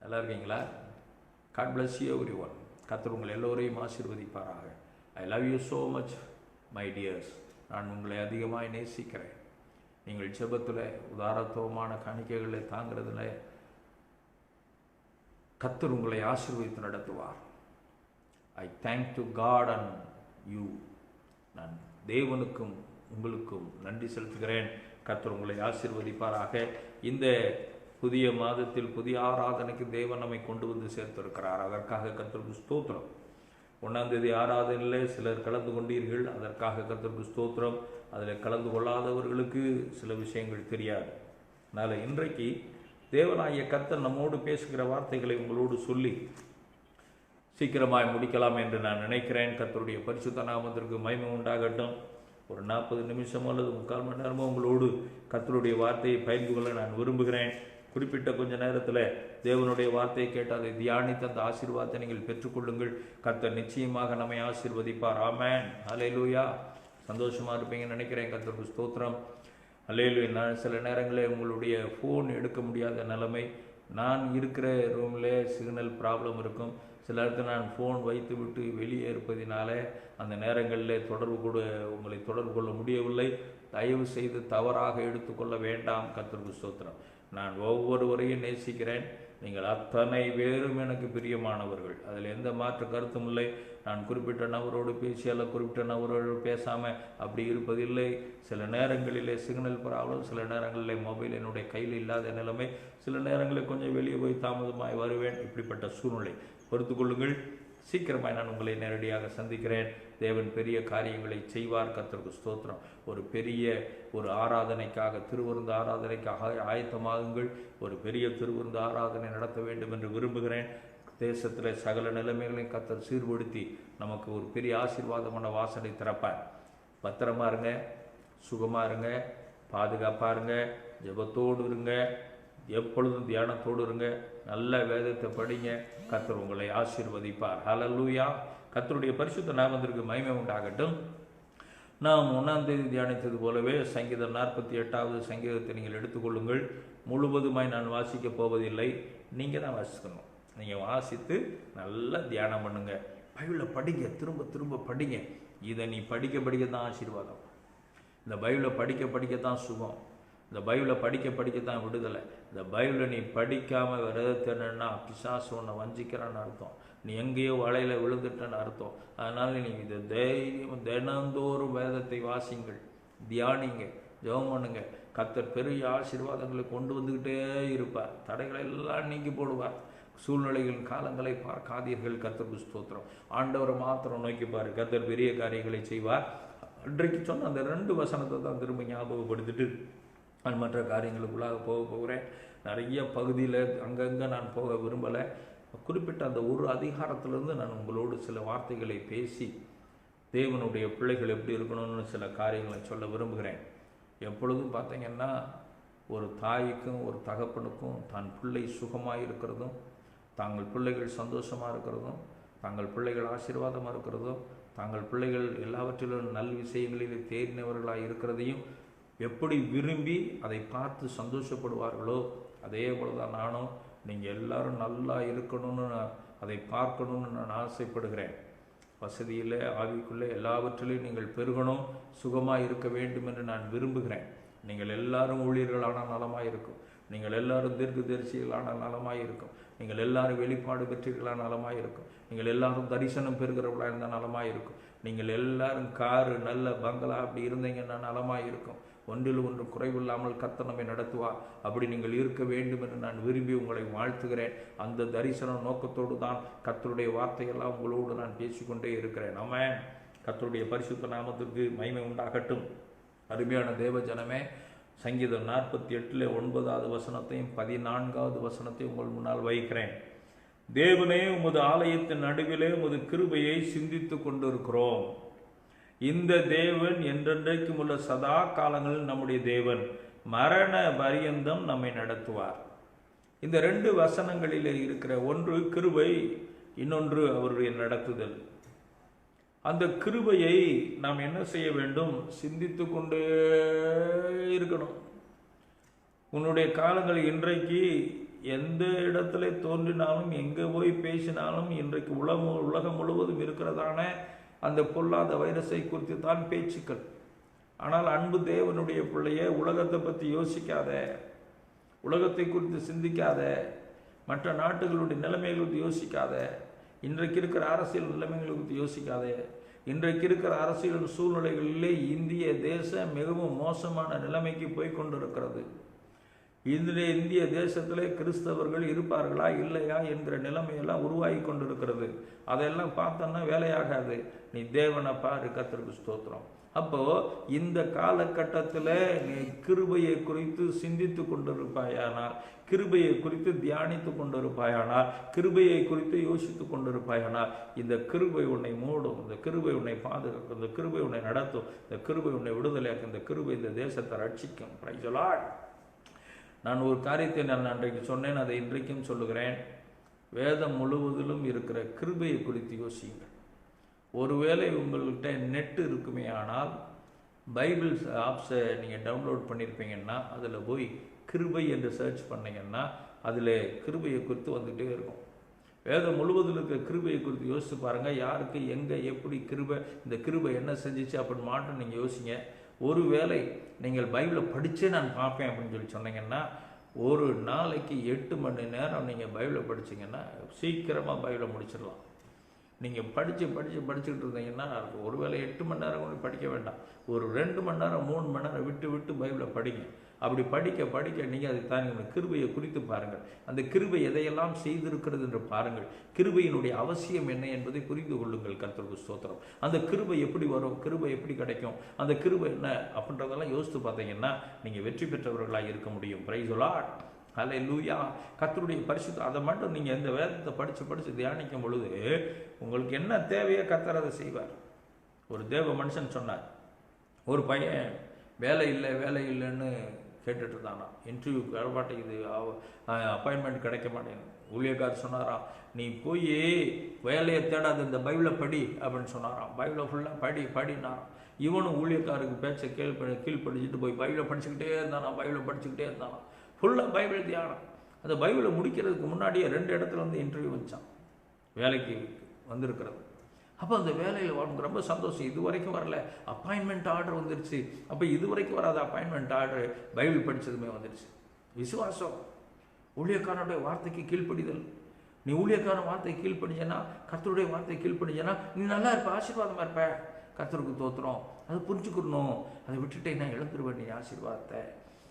நல்லா இருக்கீங்களா? God bless you everyone. கர்த்தர் உங்கள் எல்லோரையும் ஆசீர்வதிப்பாராக. I love you so much my dears. நான் உங்களை அதிகமாக நேசிக்கிறேன். நீங்கள் ஜெபத்தில் உதாரத்துவமான காணிக்கைகளை தாங்கிறதுல கர்த்தர் உங்களை ஆசீர்வதித்து நடத்துவார். I thank to God and you. நான் தேவனுக்கும் உங்களுக்கும் நன்றி செலுத்துகிறேன். கர்த்தர் உங்களை ஆசீர்வதிப்பாராக. இந்த புதிய மாதத்தில் புதிய ஆராதனைக்கு தேவன் நம்மை கொண்டு வந்து சேர்த்திருக்கிறார். அதற்காக கர்த்தருக்கு ஸ்தோத்திரம். 1ஆம் தேதி ஆராதனையில் சிலர் கலந்து கொண்டீர்கள், அதற்காக கர்த்தருக்கு ஸ்தோத்திரம். அதில் கலந்து கொள்ளாதவர்களுக்கு சில விஷயங்கள் தெரியாது. அதனால் இன்றைக்கு தேவனாகிய கர்த்தர் நம்மோடு பேசுகிற வார்த்தைகளை உங்களோடு சொல்லி சீக்கிரமாய் முடிக்கலாம் என்று நான் நினைக்கிறேன். கர்த்தருடைய பரிசுத்த நாமத்திற்கு மகிமை உண்டாகட்டும். ஒரு 40 நிமிஷமோ அல்லது 3/4 மணி நேரமோ உங்களோடு கர்த்தருடைய வார்த்தையை பகிர்ந்து கொள்ள நான் விரும்புகிறேன். குறிப்பிட்ட கொஞ்ச நேரத்தில் தேவனுடைய வார்த்தையை கேட்டு அதை தியானித்து அந்த ஆசீர்வாதத்தை நீங்கள் பெற்றுக்கொள்ளுங்கள். கர்த்தர் நிச்சயமாக நம்மை ஆசீர்வதிப்பார். ஆமென். அல்லேலூயா. சந்தோஷமாக இருப்பீங்கன்னு நினைக்கிறேன். கர்த்தருக்கு ஸ்தோத்திரம். அல்லேலூயா. நான் சில நேரங்களில் உங்களுடைய ஃபோன் எடுக்க முடியாத நிலைமை, நான் இருக்கிற ரூமில் சிக்னல் ப்ராப்ளம் இருக்கும். சிலருக்கு நான் ஃபோன் வைத்து விட்டு வெளியே இருப்பதினால அந்த நேரங்களில் உங்களை தொடர்பு கொள்ள முடியவில்லை. தயவு செய்து தவறாக எடுத்துக்கொள்ள வேண்டாம். கர்த்தருக்கு ஸ்தோத்திரம். நான் ஒவ்வொருவரையும் நேசிக்கிறேன். நீங்கள் அத்தனை பேரும் எனக்கு பிரியமானவர்கள், அதில் எந்த மாற்று கருத்தும் இல்லை. நான் குறிப்பிட்ட நபரோடு பேசி அல்ல குறிப்பிட்ட நபரோடு பேசாமல் அப்படி இருப்பதில்லை. சில நேரங்களிலே சிக்னல் ப்ராப்ளம், சில நேரங்களில் மொபைல் என்னுடைய கையில் இல்லாத நிலைமை, சில நேரங்களில் கொஞ்சம் வெளியே போய் தாமதமாய் வருவேன். இப்படிப்பட்ட சூழ்நிலை பொறுத்து கொள்ளுங்கள். சீக்கிரமாய் நான் உங்களை நேரடியாக சந்திக்கிறேன். தேவன் பெரிய காரியங்களை செய்வார். கர்த்தருக்கு ஸ்தோத்திரம். ஒரு ஆராதனைக்காக, திருவிருந்து ஆராதனைக்காக ஆயத்தமாகுங்கள். ஒரு பெரிய திருவிருந்து ஆராதனை நடத்த வேண்டும் என்று விரும்புகிறேன். தேசத்தில் சகல நிலைமைகளையும் கர்த்தர் சீர்படுத்தி நமக்கு ஒரு பெரிய ஆசீர்வாதமான வாசனை திறப்பார். பத்திரமா இருங்க, சுகமாக இருங்க, பாதுகாப்பாக இருங்க, ஜெபத்தோடு இருங்க, எப்பொழுதும் தியானத்தோடு இருங்க, நல்ல வேதத்தை படிங்க. கர்த்தர் உங்களை ஆசீர்வதிப்பார். ஹல்லேலூயா. கர்த்தருடைய பரிசுத்த நாமத்திற்கு மகிமை உண்டாகட்டும். நாம் 1ஆம் தேதி தியானித்தது போலவே சங்கீதம் 48வது சங்கீதத்தை நீங்கள் எடுத்துக்கொள்ளுங்கள். முழுவதுமாய் நான் வாசிக்கப் போவதில்லை, நீங்கள் தான் வாசிக்கணும். நீங்கள் வாசித்து நல்லா தியானம் பண்ணுங்க. பைபிளை படிங்க, திரும்ப திரும்ப படிங்க. இதை நீ படிக்க தான் ஆசீர்வாதம். இந்த பைபிளை படிக்க தான் சுகம். இந்த பைபிளை படிக்கத்தான் விடுதலை. இந்த பைபிளை நீ படிக்காமல் விரதத்தினா பிசாசு உன்னை வஞ்சிக்கிறான்னு அர்த்தம். நீ எங்கேயோ வலையில் விழுந்துட்டன்னு அர்த்தம். அதனால் நீ இதை தைரியம் தினந்தோறும் வேதத்தை வாசிங்கள், தியானிங்க, ஜெபம் பண்ணுங்க. கர்த்தர் பெரிய ஆசீர்வாதங்களை கொண்டு வந்துக்கிட்டே இருப்பார். தடைகளை எல்லாம் நீக்கி போடுவார். சூழ்நிலைகளின் காலங்களை பார்க்காதீர்கள். கர்த்தருக்கு ஸ்தோத்திரம். ஆண்டவரை மாத்திரம் நோக்கி பாரு. கர்த்தர் பெரிய காரியங்களை செய்வார். அன்றைக்கு சொன்ன அந்த 2 வசனத்தை தான் திரும்ப ஞாபகப்படுத்திட்டு நான் மற்ற காரியங்களுக்குள்ளாக போகிறேன். நிறைய பகுதியில் அங்கங்கே நான் போக விரும்பலை. குறிப்பிட்ட அந்த ஒரு அதிகாரத்திலிருந்து நான் உங்களோடு சில வார்த்தைகளை பேசி தேவனுடைய பிள்ளைகள் எப்படி இருக்கணும்னு சில காரியங்களை சொல்ல விரும்புகிறேன். எப்பொழுதும் பார்த்தீங்கன்னா ஒரு தாய்க்கும் ஒரு தகப்பனுக்கும் தான் பிள்ளை சுகமாக இருக்கிறதும், தாங்கள் பிள்ளைகள் சந்தோஷமாக இருக்கிறதும், தாங்கள் பிள்ளைகள் ஆசீர்வாதமாக இருக்கிறதும், தாங்கள் பிள்ளைகள் எல்லாவற்றிலும் நல் விஷயங்களில் தேறினவர்களாக இருக்கிறதையும் எப்படி விரும்பி அதை பார்த்து சந்தோஷப்படுவார்களோ அதே போல தான் நானும் நீங்கள் எல்லாரும் நல்லா இருக்கணும்னு அதை பார்க்கணுன்னு நான் ஆசைப்படுகிறேன். வசதியில் ஆவிக்குள்ளே எல்லாவற்றிலையும் நீங்கள் பெருகணும், சுகமாக இருக்க வேண்டும் என்று நான் விரும்புகிறேன். நீங்கள் எல்லாரும் ஊழியர்களான நலமாக இருக்கும். நீங்கள் எல்லாரும் தீர்க்கதரிசிகளான நலமாக இருக்கும். நீங்கள் எல்லாரும் வெளிப்பாடு பெற்றீர்களான நலமாக இருக்கும். நீங்கள் எல்லாரும் தரிசனம் பெறுகிறவர்களாக இருந்தால் நலமாக இருக்கும். நீங்கள் எல்லாரும் காரு நல்ல பங்களா அப்படி இருந்தீங்கன்னா நலமாக இருக்கும். ஒன்றில் ஒன்று குறைவில்லாமல் கர்த்தர் நம்மை நடத்துவார். அப்படி நீங்கள் இருக்க வேண்டும் என்று நான் விரும்பி உங்களை வாழ்த்துகிறேன். அந்த தரிசன நோக்கத்தோடு தான் கர்த்தருடைய வார்த்தையெல்லாம் உங்களோடு நான் பேசிக்கொண்டே இருக்கிறேன். ஆமென். கர்த்தருடைய பரிசுத்த நாமத்திற்கு மகிமை உண்டாகட்டும். அருமையான தேவ ஜனமே, சங்கீதம் 48ல் 9வது வசனத்தையும் 14வது வசனத்தையும் உங்கள் முன்னால் வைக்கிறேன். தேவனே, உமது ஆலயத்தின் நடுவிலே உமது கிருபையை சிந்தித்து கொண்டிருக்கிறோம். இந்த தேவன் என்றென்றைக்கும் உள்ள சதா காலங்களில் நம்முடைய தேவன், மரண பரியந்தம் நம்மை நடத்துவார். இந்த 2 வசனங்களிலே இருக்கிற ஒன்று கிருபை, இன்னொன்று அவருடைய நடத்துதல். அந்த கிருபையை நாம் என்ன செய்ய வேண்டும்? சிந்தித்து கொண்டே இருக்கணும். உன்னுடைய காலங்கள் இன்றைக்கு எந்த இடத்துல தோன்றினாலும் எங்கே போய் பேசினாலும் இன்றைக்கு உலகம் முழுவதும் இருக்கிறதான அந்த பொல்லாத வைரஸை குறித்து தான் பேச்சுக்கள். ஆனால் அன்பு தேவனுடைய பிள்ளையே, உலகத்தை பற்றி யோசிக்காத, உலகத்தை குறித்து சிந்திக்காத, மற்ற நாட்டுகளுடைய நிலைமைகளை குறித்து யோசிக்காத, இன்றைக்கு இருக்கிற அரசியல் நிலைமைகளை குறித்து யோசிக்காத. இன்றைக்கு இருக்கிற அரசியல் சூழ்நிலைகளிலே இந்திய தேசம் மிகவும் மோசமான நிலைமைக்கு போய் கொண்டிருக்கிறது. இந்திய தேசத்திலே கிறிஸ்தவர்கள் இருப்பார்களா இல்லையா என்கிற நிலைமையெல்லாம் உருவாகி கொண்டிருக்கிறது. அதெல்லாம் பார்த்தோன்னா வேலையாகாது. நீ தேவனை பாரு. கர்த்தருக்கு ஸ்தோத்திரம். அப்போ இந்த காலகட்டத்தில் நீ கிருபையை குறித்து சிந்தித்து கொண்டிருப்பாயானால், கிருபையை குறித்து தியானித்து கொண்டிருப்பாயானால், கிருபையை குறித்து யோசித்து கொண்டிருப்பாயானால், இந்த கிருபை உன்னை மூடும், இந்த கிருபை உன்னை பாதுகாக்கும், இந்த கிருபை உன்னை நடத்தும், இந்த கிருபை உன்னை விடுதலையாக்கும், இந்த கிருபை இந்த தேசத்தை ரட்சிக்கும். Praise the Lord. நான் ஒரு காரியத்தை நான் அன்றைக்கு சொன்னேன், அதை இன்றைக்கும் சொல்லுகிறேன். வேதம் முழுவதிலும் இருக்கிற கிருபையை குறித்து யோசியுங்கள். ஒருவேளை உங்கள்கிட்ட நெட்டு இருக்குமே ஆனால் பைபிள் ஆப்ஸை நீங்கள் டவுன்லோட் பண்ணியிருப்பீங்கன்னா அதில் போய் கிருபை என்று சர்ச் பண்ணிங்கன்னா அதில் கிருபையை குறித்து வந்துகிட்டே இருக்கும். வேதம் முழுவதில் இருக்கிற கிருபையை குறித்து யோசித்து பாருங்கள். யாருக்கு எங்கே எப்படி கிருபை, இந்த கிருபை என்ன செஞ்சிச்சு அப்படின்னு மாட்டம் நீங்கள் யோசிங்க. ஒருவேளை நீங்கள் பைபிளை படித்தே நான் பார்ப்பேன் அப்படின்னு சொல்லி சொன்னீங்கன்னா, ஒரு நாளைக்கு 8 மணி நேரம் நீங்கள் பைபிளை படிச்சிங்கன்னா சீக்கிரமாக பைபிளை முடிச்சிடலாம். நீங்கள் படிச்சுக்கிட்டு இருந்தீங்கன்னா ஒருவேளை 8 மணி நேரம் கூட படிக்க வேண்டாம், ஒரு 2 மணி நேரம் 3 மணி நேரம் விட்டு பைபிளை படிங்க. அப்படி படிக்க நீங்கள் அதை தாங்க கிருபையை குறித்து பாருங்கள். அந்த கிருபை எதையெல்லாம் செய்திருக்கிறது என்று பாருங்கள். கிருபையினுடைய அவசியம் என்ன என்பதை புரிந்து கொள்ளுங்கள். கர்த்தருக்கு ஸ்தோத்திரம். அந்த கிருபை எப்படி வரும், கிருபை எப்படி கிடைக்கும், அந்த கிருபை என்ன அப்படின்றதெல்லாம் யோசித்து பார்த்தீங்கன்னா நீங்கள் வெற்றி பெற்றவர்களாக இருக்க முடியும். Praise the Lord. ஹல்லேலூயா. கர்த்தருடைய பரிசுத்த அதை மட்டும் நீங்கள் இந்த வேதத்தை படித்து தியானிக்கும் பொழுது உங்களுக்கு என்ன தேவையோ கர்த்தர் அதை செய்வார். ஒரு தேவ மனுஷன் சொன்னார், ஒரு பையன் வேலை இல்லைன்னு கேட்டுட்டு இருந்தானா. இன்டர்வியூ வரமாட்டேங்குது, அப்பாயின்மெண்ட் கிடைக்க மாட்டேங்குது. ஊழியக்காரர் சொன்னாராம், நீ போய் வேலையை தேடாத, இந்த பைபிளை படி அப்படின்னு சொன்னாராம். பைபிளை ஃபுல்லாக படினாராம். இவனும் ஊழியக்காருக்கு பேச்சை கீழ்படிச்சுட்டு போய் பைபிளை படிச்சுக்கிட்டே இருந்தானா. ஃபுல்லாக பைபிள் தியானம். அந்த பைபிளை முடிக்கிறதுக்கு முன்னாடியே 2 இடத்துல வந்து இன்டர்வியூ வச்சான், வேலைக்கு வந்திருக்கிறது. அப்போ அந்த வேலையில் அவனுக்கு ரொம்ப சந்தோஷம். இது வரைக்கும் வரல, அப்பாயின்மெண்ட் ஆர்டர் வந்துருச்சு. அப்போ இது வரைக்கும் வராத அப்பாயின்மெண்ட் ஆர்டர் பைபிள் படித்ததுமே வந்துருச்சு. விசுவாசம், ஊழியக்காரனுடைய வார்த்தைக்கு கீழ்ப்படிதல். நீ ஊழியக்காரன் வார்த்தை கீழ்ப்படிச்சேன்னா, கர்த்தருடைய வார்த்தை கீழ்ப்படிச்சேன்னா நீ நல்லா இருப்ப, ஆசீர்வாதமாக இருப்ப. கர்த்தருக்கு தோத்திரம். அதை புரிஞ்சுக்கணும். அதை விட்டுட்டே நான் இழந்துருவேன் நீ ஆசீர்வாதத்தை.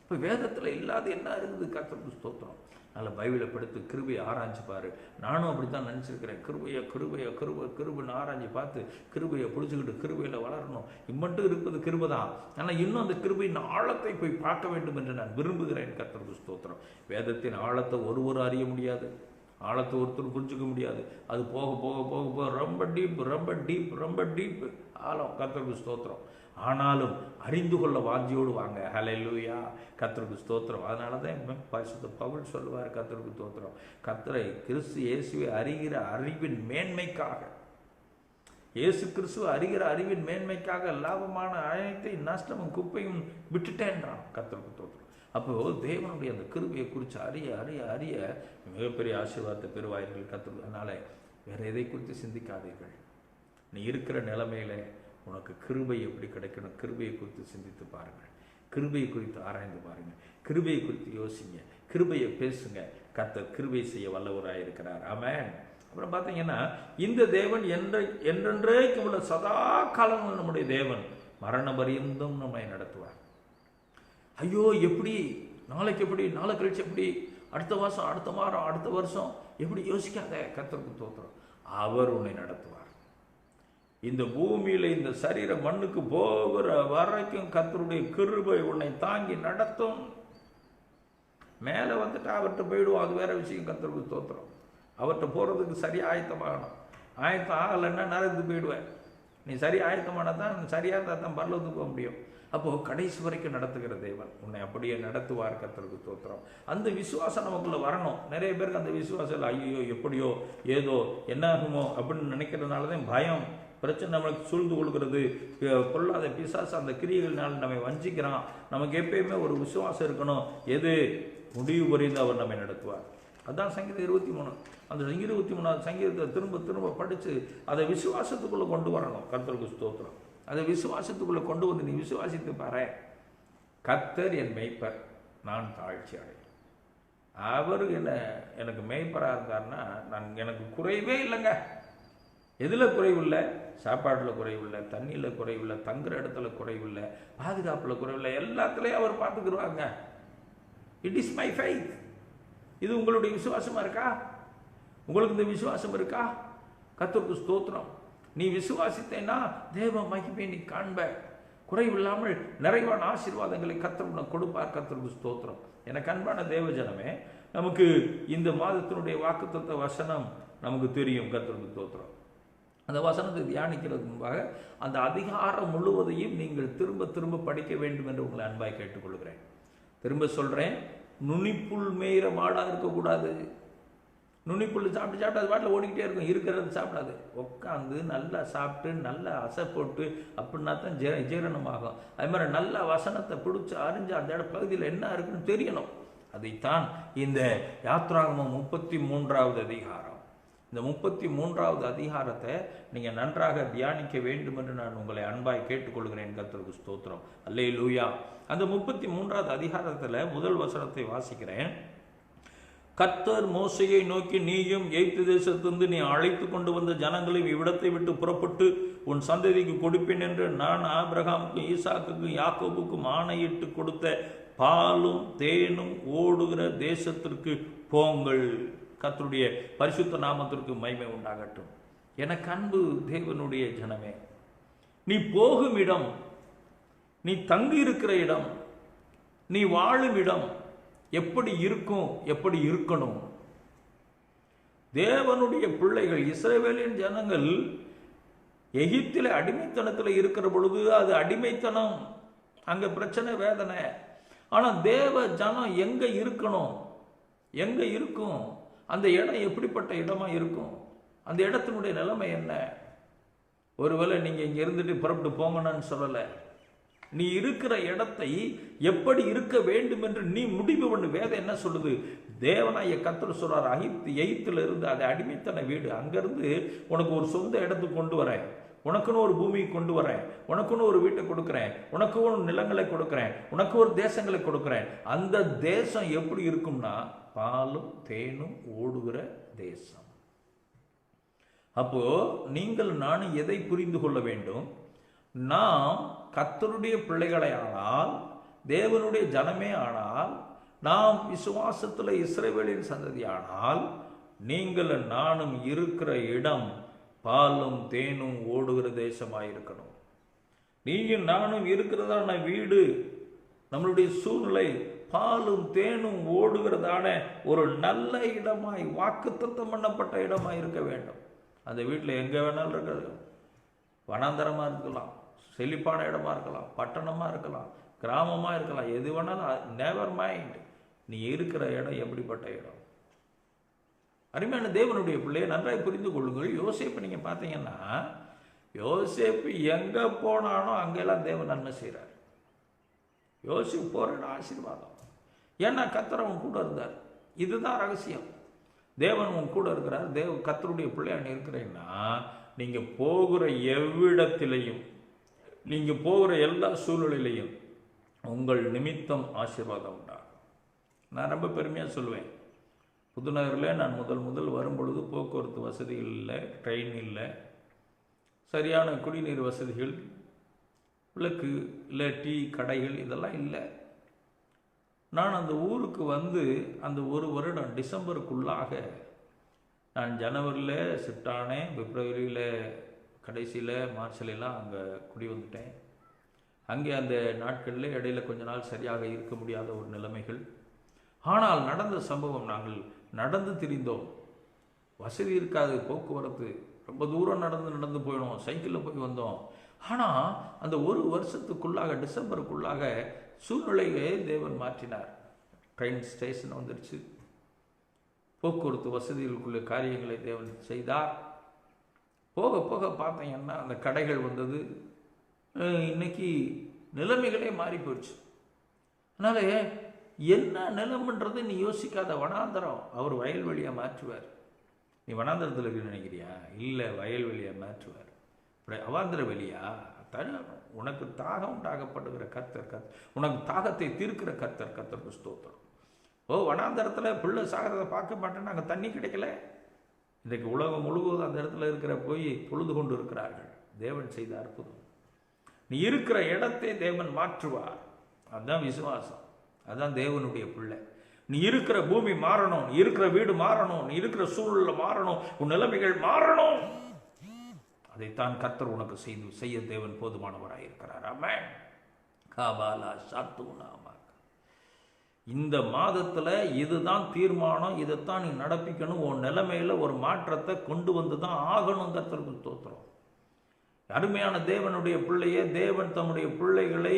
இப்போ வேதத்தில் இல்லாத என்ன இருக்குது? கர்த்தருக்கு ஸ்தோத்திரம். அதில் பைபிளை படுத்து கிருபையை ஆராய்ச்சி பாரு. நானும் அப்படி தான் நினச்சிருக்கிறேன். கிருபைன்னு ஆராய்ச்சி பார்த்து கிருபையை பிடிச்சிக்கிட்டு கிருபையில் வளரணும். இம்மட்டும் இருப்பது கிருபை தான். ஆனால் இன்னும் அந்த கிருபையின் ஆழத்தை போய் பார்க்க வேண்டும் என்று நான் விரும்புகிறேன். கர்த்தருக்கு ஸ்தோத்திரம். வேதத்தின் ஆழத்தை ஒருவரும் அறிய முடியாது, ஆழத்தை ஒருத்தர் புரிஞ்சுக்க முடியாது. அது போக போக போக போக ரொம்ப டீப் ஆழம். கர்த்தருக்கு ஸ்தோத்திரம். ஆனாலும் அறிந்து கொள்ள வாஞ்சியோடு வாங்க. ஹல்லேலூயா. கர்த்தருக்கு ஸ்தோத்திரம். அதனால தான் பரிசுத்த பவுல் சொல்லுவார், கர்த்தருக்கு ஸ்தோத்திரம், கர்த்தரை கிறிஸ்து இயேசுவை அறிகிற அறிவின் மேன்மைக்காக, இயேசு கிறிஸ்துவை அறிகிற அறிவின் மேன்மைக்காக லாபமான அனைத்தை நஷ்டமும் குப்பையும் விட்டுட்டேன்றான். கர்த்தருக்கு ஸ்தோத்திரம். அப்போது தேவனுடைய அந்த கிருபையை குறித்து அறிய மிகப்பெரிய ஆசீர்வாதத்தை பெறுவார்கள். கர்த்தருக்கு. அதனால் வேறு எதை குறித்து சிந்திக்காதீர்கள். நீ இருக்கிற நிலைமையில உனக்கு கிருபை எப்படி கிடைக்கணும், கிருபையை குறித்து சிந்தித்து பாருங்கள். கிருபையை குறித்து ஆராய்ந்து பாருங்கள். கிருபையை குறித்து யோசிங்க. கிருபையை பேசுங்க. கர்த்தர் கிருபை செய்ய வல்லவராயிருக்கிறார். ஆமென். அப்புறம் பார்த்தீங்கன்னா, இந்த தேவன் என்றென்றைக்கும் உள்ள சதா காலமும் நம்முடைய தேவன் மரண பரியந்தம் நம்மை நடத்துவார். ஐயோ எப்படி, நாளைக்கு எப்படி, நாளை கழிச்சு எப்படி, அடுத்த மாதம், அடுத்த வாரம், அடுத்த வருஷம் எப்படி யோசிக்காத. கர்த்தருக்கு ஸ்தோத்திரம். அவர் உன்னை நடத்துவார். இந்த பூமியில இந்த சரீர மண்ணுக்கு போகிற வரைக்கும் கர்த்தருடைய கிருபை உன்னை தாங்கி நடத்தும். மேலே வந்துட்டு அவர்கிட்ட போயிடுவோம், அது வேற விஷயம். கர்த்தருக்கு ஸ்தோத்திரம். அவர்கிட்ட போகிறதுக்கு சரியாக ஆயத்தமாகணும். ஆயத்தம் ஆகலைன்னா நரகத்துக்கு போயிடுவேன். நீ சரி ஆயத்தமானா தான், சரியாக இருந்தால் தான் பரலோகத்துக்கு போக முடியும். அப்போது கடைசி வரைக்கும் நடத்துகிற தேவன் உன்னை அப்படியே நடத்துவார். கர்த்தருக்கு ஸ்தோத்திரம். அந்த விசுவாசம் நமக்குள்ளே வரணும். நிறைய பேருக்கு அந்த விசுவாசம் இல்லை. ஐயோ எப்படியோ ஏதோ என்ன ஆகுமோ அப்படின்னு நினைக்கிறதுனால தான் பயம், பிரச்சனை நம்மளுக்கு சூழ்ந்து கொள்கிறது. கொள்ளாத பிசாசு அந்த கிரியைகள்னால நம்மை வஞ்சிக்கிறான். நமக்கு எப்பயுமே ஒரு விசுவாசம் இருக்கணும். எது முடிவு புரிந்து அவர் நம்மை நடத்துவார். அதுதான் சங்கீதம் 23. அந்த 23வது சங்கீதத்தை திரும்ப திரும்ப படித்து அதை விசுவாசத்துக்குள்ளே கொண்டு வரணும். கர்த்தருக்கு ஸ்தோத்திரம். அதை விசுவாசத்துக்குள்ளே கொண்டு வந்து நீ விசுவாசித்து பாரு. கர்த்தர் என் மேய்ப்பர், நான் தாழ்ச்சி அடையேன். அவர் எனக்கு மேய்ப்பராக இருந்தார்னா எனக்கு குறைவே இல்லைங்க. எதில் குறைவில்லை? சாப்பாட்டில் குறைவில்லை, தண்ணியில் குறைவில்லை, தங்குற இடத்துல குறைவில்லை, பாதுகாப்பில் குறைவில்லை, எல்லாத்துலேயும் அவர் பார்த்துக்கிடுவாங்க. It is my faith. இது உங்களுடைய விசுவாசமாக இருக்கா? உங்களுக்கு இந்த விசுவாசம் இருக்கா? கர்த்தருக்கு ஸ்தோத்திரம். நீ விசுவாசித்தேன்னா தேவ மகிமை நீ காண்ப. குறைவில்லாமல் நிறைவான ஆசீர்வாதங்களை கர்த்தர் உனக்கு கொடுப்பார். கர்த்தருக்கு ஸ்தோத்திரம். எனக்கு அன்பான தேவஜனமே, நமக்கு இந்த மாதத்தினுடைய வாக்குத்தத்த வசனம் நமக்கு தெரியும். கர்த்தருக்கு ஸ்தோத்திரம். அந்த வசனத்தை தியானிக்கிறதுக்கு முன்பாக அந்த அதிகாரம் முழுவதையும் நீங்கள் திரும்ப திரும்ப படிக்க வேண்டும் என்று உங்களை அன்பாய் கேட்டுக்கொள்கிறேன். திரும்ப சொல்கிறேன், நுனிப்புல் மேயிற மாடாக இருக்கக்கூடாது. நுனிப்புல் சாப்பிட்டு அது பாட்டில் ஓடிக்கிட்டே இருக்கும், இருக்கிறது சாப்பிடாது. உட்காந்து நல்லா சாப்பிட்டு நல்லா அசை போட்டு அப்படின்னா தான் ஜீரணமாகும். அது மாதிரி நல்ல வசனத்தை பிடிச்சி அறிஞ்சு அந்த பகுதியில் என்ன இருக்குன்னு தெரியணும். அதைத்தான் இந்த யாத்ராகமம் 33வது அதிகாரம், இந்த 33வது அதிகாரத்தை நீங்கள் நன்றாக தியானிக்க வேண்டும் என்று நான் உங்களை அன்பாய் கேட்டுக்கொள்கிறேன். கர்த்தருக்கு ஸ்தோத்திரம். அல்லேலூயா. அந்த 33வது அதிகாரத்தில் முதல் வசனத்தை வாசிக்கிறேன். கர்த்தர் மோசேயை நோக்கி, நீயும் எகிப்து தேசத்திலிருந்து நீ அழைத்து கொண்டு வந்த ஜனங்களையும் இவ்விடத்தை விட்டு புறப்பட்டு உன் சந்ததிக்கு கொடுப்பேன் என்று நான் ஆபிரகாமுக்கும் ஈசாக்குக்கும் யாக்கோபுக்கும் ஆணையிட்டு கொடுத்த பாலும் தேனும் ஓடுகிற தேசத்திற்கு போங்கள். கர்த்தருடைய பரிசுத்த நாமத்திற்கு மகிமை உண்டாகட்டும். எனக்கு அன்பு தேவனுடைய ஜனமே, நீ போகும் இடம், நீ தங்கி இருக்கிற இடம், நீ வாழும் இடம் எப்படி இருக்கும், எப்படி இருக்கணும்? தேவனுடைய பிள்ளைகள் இஸ்ரவேலின் ஜனங்கள் எகிப்தில் அடிமைத்தனத்தில் இருக்கிற பொழுது அது அடிமைத்தனம், அங்க பிரச்சனை, வேதனை. ஆனா தேவ ஜனம் எங்க இருக்கணும், எங்க இருக்கும், அந்த இடம் எப்படிப்பட்ட இடமா இருக்கும், அந்த இடத்தினுடைய நிலைமை என்ன? ஒருவேளை நீங்க இங்க இருந்துட்டு புறப்பட்டு போங்கன்னு சொல்லலை. நீ இருக்கிற இடத்தை எப்படி இருக்க வேண்டும் என்று நீ முடிவு பண்ணு. வேதம் என்ன சொல்லுது? தேவனாய கர்த்தர் சொல்றார், எகிப்தில் இருந்து அது அடிமைத்தன வீடு, அங்கிருந்து உனக்கு ஒரு சொந்த இடத்துக்கு கொண்டு வரேன், உனக்குன்னு ஒரு பூமியை கொண்டு வரேன், உனக்குன்னு ஒரு வீட்டை கொடுக்குறேன், உனக்கு ஒரு நிலங்களை கொடுக்குறேன், உனக்கு ஒரு தேசங்களை கொடுக்குறேன். அந்த தேசம் எப்படி இருக்கும்னா பாலும் தேனும் ஓடுகிற தேசம். அப்போ நீங்கள் நானும் எதை புரிந்து கொள்ள வேண்டும்? நாம் கர்த்தருடைய பிள்ளைகளை ஆனால், தேவனுடைய ஜனமே ஆனால், நாம் விசுவாசத்தில் இஸ்ரவேலின் சந்ததி ஆனால், நீங்கள் நானும் இருக்கிற இடம் பாலும் தேனும் ஓடுகிற தேசமாயிருக்கணும். நீயும் நானும் இருக்கிறதான வீடு, நம்மளுடைய சூழ்நிலை பாலும் தேனும் ஓடுகிறதான ஒரு நல்ல இடமாய், வாக்குத்தத்தம் பண்ணப்பட்ட இடமாய் இருக்க வேண்டும். அந்த வீட்டில் எங்கே வேணாலும் இருக்கிறது, வனாந்தரமாக இருக்கலாம், செழிப்பான இடமா இருக்கலாம், பட்டணமாக இருக்கலாம், கிராமமாக இருக்கலாம், எது வேணாலும், நெவர் மைண்ட் நீ இருக்கிற இடம் எப்படிப்பட்ட இடம். அருமையான தேவனுடைய பிள்ளையை நன்றாய் புரிந்து கொள்ளுங்கள். யோசேப்பு நீங்கள் பார்த்தீங்கன்னா, யோசேப்பு எங்கே போனானோ அங்கெல்லாம் தேவன் நன்மை செய்கிறார். யோசேப்பு போகிற இடம் ஆசீர்வாதம். ஏன்னா கர்த்தர் அவன் கூட இருந்தார். இதுதான் ரகசியம். தேவன் உன் கூட இருக்கிறார். கர்த்தருடைய பிள்ளையான இருக்கிறேன்னா நீங்கள் போகிற எவ்விடத்திலையும், நீங்கள் போகிற எல்லா சூழ்நிலையிலையும் உங்கள் நிமித்தம் ஆசீர்வாதம் உண்டாகும். நான் ரொம்ப பெருமையாக சொல்லுவேன், புதுநகரில் நான் முதல் வரும்பொழுது போக்குவரத்து வசதிகள் இல்லை, ட்ரெயின் இல்லை, சரியான குடிநீர் வசதிகள், விளக்கு இல்லை, டீ கடைகள் இதெல்லாம் இல்லை. நான் அந்த ஊருக்கு வந்து அந்த ஒரு வருடம் டிசம்பருக்குள்ளாக நான் ஜனவரியில் ஷிஃப்ட் ஆனேன், பிப்ரவரியில் கடைசியில் மார்ச்லாம் அங்கே குடி வந்துட்டேன். அங்கே அந்த நாட்களில் இடையில் கொஞ்ச நாள் சரியாக இருக்க முடியாத ஒரு நிலைமைகள். ஆனால் நடந்த சம்பவம், நாங்கள் நடந்து திரிந்தோம், வசதி இருக்காது, போக்குவரத்து ரொம்ப தூரம் நடந்து போயிடும், சைக்கிளில் போய் வந்தோம். ஆனால் அந்த ஒரு வருஷத்துக்குள்ளாக டிசம்பருக்குள்ளாக சூழ்நிலையை தேவன் மாற்றினார். ட்ரெயின் ஸ்டேஷன் வந்துடுச்சு, போக்குவரத்து வசதிகளுக்குள்ள காரியங்களை தேவன் செய்தார். போக போக பார்த்தீங்கன்னா அந்த கடைகள் வந்தது. இன்னைக்கு நிலைமைகளே மாறி போயிடுச்சு. அதனால என்ன நிலம்ன்றது நீ யோசிக்காத. வனாந்தரம் அவர் வயல்வெளியாக மாற்றுவார். நீ வனாந்தரத்தில் இருக்குன்னு நினைக்கிறியா? இல்லை, வயல்வெளியாக மாற்றுவார். அவாந்திர வெளியா உனக்கு தாகம் உண்டாகப்படுகிற கர்த்தர், உனக்கு தாகத்தை தீர்க்கிற கர்த்தருக்கு ஸ்தோத்திரம். வனாந்தரத்தில் பிள்ளை சாகிறத பார்க்க மாட்டேன்னு அங்கே தண்ணி கிடைக்கல. இன்றைக்கு உலகம் முழுவதும் அந்த இடத்துல இருக்கிற போய் தொழுது கொண்டு இருக்கிறார்கள். தேவன் செய்த அற்புதம். நீ இருக்கிற இடத்தை தேவன் மாற்றுவார். அதுதான் விசுவாசம். அதுதான் தேவனுடைய பிள்ளை. நீ இருக்கிற பூமி மாறணும், நீ இருக்கிற வீடு மாறணும், நீ இருக்கிற சூழல்ல மாறணும், உன் நிலைமைகள் மாறணும். அதைத்தான் கர்த்தர் உனக்கு செய்ய தேவன் போதுமானவராக இருக்கிறார். ஆமென். காபாலா சாத்துனாமா. இந்த மாதத்துல இதுதான் தீர்மானம், இதைத்தான் நீ நடப்பிக்கணும். உன் நிலைமையில ஒரு மாற்றத்தை கொண்டு வந்து தான் ஆகணும். கர்த்தருக்கு ஸ்தோத்திரம். அருமையான தேவனுடைய பிள்ளையே, தேவன் தம்முடைய பிள்ளைகளை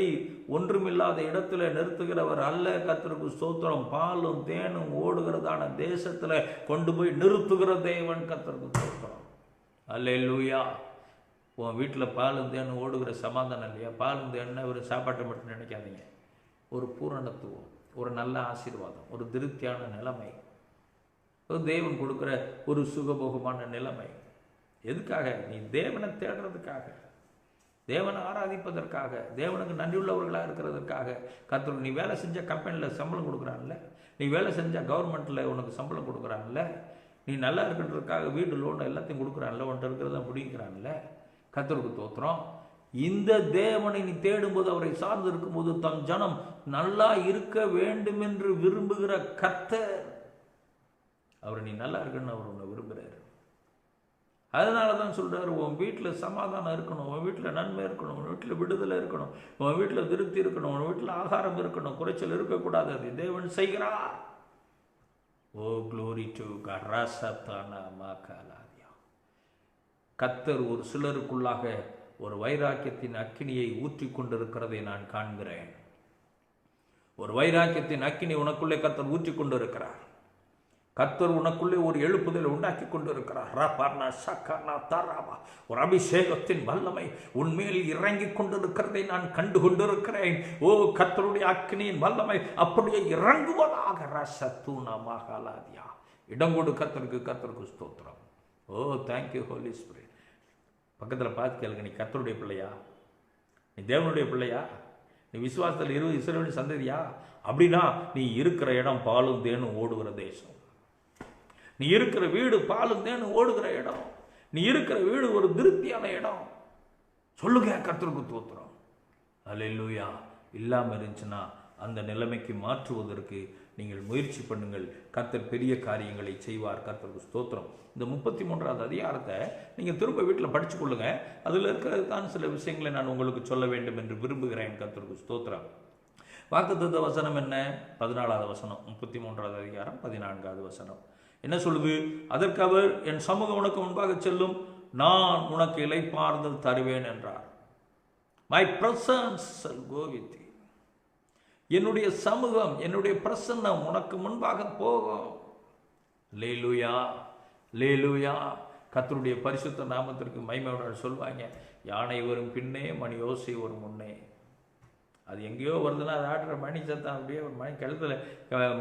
ஒன்றுமில்லாத இடத்துல நிறுத்துகிறவர் அல்ல. கர்த்தருக்கு ஸ்தோத்திரம். பாலும் தேனும் ஓடுகிறதான தேசத்துல கொண்டு போய் நிறுத்துகிற தேவன். கர்த்தருக்கு ஸ்தோத்திரம். அல்லேலூயா. உன் வீட்டில் பாலும் தேனும் ஓடுகிற சமாதானம் இல்லையா? பாலும் தேனுன்னா ஒரு சாப்பாட்டை மட்டும் நினைக்காதீங்க. ஒரு பூரணத்துவம், ஒரு நல்ல ஆசீர்வாதம், ஒரு திருப்தியான நிலைமை, ஒரு தேவன் கொடுக்குற ஒரு சுகபோகமான நிலைமை. எதுக்காக? நீ தேவனை தேடுறதுக்காக, தேவனை ஆராதிப்பதற்காக, தேவனுக்கு நன்றியுள்ளவர்களாக இருக்கிறதுக்காக. கர்த்தருக்கு நீ வேலை செஞ்ச கம்பெனியில் சம்பளம் கொடுக்குறான்ல, நீ வேலை செஞ்ச கவர்மெண்ட்டில் உனக்கு சம்பளம் கொடுக்குறான்ல, நீ நல்லா இருக்கிறதுக்காக வீடு லோன் எல்லாத்தையும் கொடுக்குறான்ல, உன்ட்ட இருக்கிறத பிடிக்கிறான்ல. கர்த்தருக்கு ஸ்தோத்திரம். இந்த தேவனை நீ தேடும்போது, அவரை சார்ந்து இருக்கும்போது, தன் ஜனம் நல்லா இருக்க வேண்டும் என்று விரும்புகிற கர்த்தர், அவரை நீ நல்லா இருக்குன்னு அவர் உன்னை விரும்புகிறார். அதனால தான் சொல்றாரு, உன் வீட்டில் சமாதானம் இருக்கணும், உன் வீட்டில் நன்மை இருக்கணும், உன் வீட்டில் விடுதலை இருக்கணும், உன் வீட்டில் திருப்தி இருக்கணும், உன் வீட்டில் ஆகாரம் இருக்கணும், குறைச்சல் இருக்கக்கூடாது. அது தேவன் செய்கிறார். ஓ க்ளோரி டு கராசத்தானா. கர்த்தர் ஒரு சிலருக்குள்ளாக ஒரு வைராக்கியத்தின் அக்கினியை ஊற்றி கொண்டிருக்கிறதை நான் காண்கிறேன். ஒரு வைராக்கியத்தின் அக்கினி உனக்குள்ளே கர்த்தர் ஊற்றி கொண்டிருக்கிறார். கர்த்தர் உனக்குள்ளே ஒரு எழுப்புதலை உண்டாக்கி கொண்டிருக்கிறார். ஒரு அபிஷேகத்தின் வல்லமை உன்மேல் இறங்கி கொண்டிருக்கிறதை நான் கண்டு கொண்டிருக்கிறேன். ஓ, கர்த்தருடைய அக்கினியின் வல்லமை அப்படியே இறங்குவதாக. ரசத்தூனமாகலாதியா. இடம் கொடு கர்த்தருக்கு. கர்த்தருக்கு ஸ்தோத்திரம். ஓ, தேங்க்யூ ஹோலி ஸ்பிரிட். பக்கத்தில் பார்த்து கேளுங்க, நீ கர்த்தருடைய பிள்ளையா? நீ தேவனுடைய பிள்ளையா? நீ விசுவாசத்தில் இஸ்ரவேலின் சந்ததியா? அப்படின்னா நீ இருக்கிற இடம் பாலும் தேனும் ஓடுகிற தேசம். நீ இருக்கிற வீடு பாலும் தேனும் ஓடுகிற இடம். நீ இருக்கிற வீடு ஒரு திருப்தியான இடம். சொல்லுங்க கர்த்தருக்கு ஸ்தோத்திரம். அல்லேலூயா. இல்லாமல் இருந்துச்சுன்னா அந்த நிலைமைக்கு மாற்றுவதற்கு நீங்கள் முயற்சி பண்ணுங்கள். கர்த்தர் பெரிய காரியங்களை செய்வார். கர்த்தருக்கு ஸ்தோத்திரம். இந்த 33வது அதிகாரத்தை நீங்கள் திரும்ப வீட்டில் படித்து கொள்ளுங்க. அதில் இருக்கிறதுதான் சில விஷயங்களை நான் உங்களுக்கு சொல்ல வேண்டும் என்று விரும்புகிறேன். கர்த்தருக்கு ஸ்தோத்திரம். வாக்குத்தத்த வசனம் என்ன? 14வது வசனம், 33வது அதிகாரம் 14வது வசனம் என்ன சொல்லுது? அதற்கு அவர், என் சமூகம் உனக்கு முன்பாக செல்லும், நான் உனக்கு இளைப்பாறுதல் தருவேன் என்றார். My presence shall go with you. என்னுடைய சமூகம், என்னுடைய பிரசன்னம் உனக்கு முன்பாக போகும். லேலூயா, லேலூயா. கர்த்தருடைய பரிசுத்த நாமத்திற்கு மகிமையோட சொல்வாங்க, யானை வரும் பின்னே, மணி ஓசை வரும் முன்னே. அது எங்கேயோ வருதுன்னா அது ஆட்டுற மணி சத்தம். அப்படியே ஒரு மணி கழுத்தில்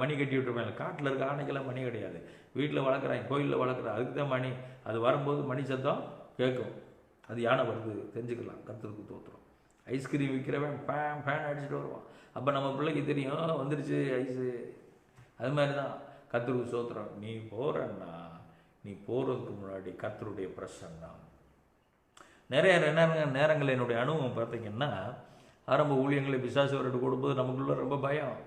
மணி கட்டி விட்டுருப்பாங்க. காட்டில் இருக்க ஆணைக்கெல்லாம் மணி கிடையாது, வீட்டில் வளர்க்குறாங்க, கோயிலில் வளர்க்குறாங்க, அதுக்கு தான் மணி. அது வரும்போது மணி சத்தம் கேட்கும். அது யானை வருது தெரிஞ்சுக்கலாம். கர்த்தருக்கு ஸ்தோத்திரம். ஐஸ்கிரீம் விற்கிறவன் ஃபேன் அடிச்சுட்டு வருவான். அப்போ நம்ம பிள்ளைக்கு தெரியும் வந்துடுச்சு ஐஸு. அது மாதிரி தான் கர்த்தருக்கு ஸ்தோத்திரம். நீ போகிறன்னா, நீ போகிறதுக்கு முன்னாடி கர்த்தருடைய பிரசன்னம் தான். நிறைய நேரங்கள் என்னுடைய அனுபவம் பார்த்தீங்கன்னா, ஆரம்ப ஊழியங்களை பிசாசு வரட்டு கொடுக்கும்போது நமக்குள்ள ரொம்ப பயம்.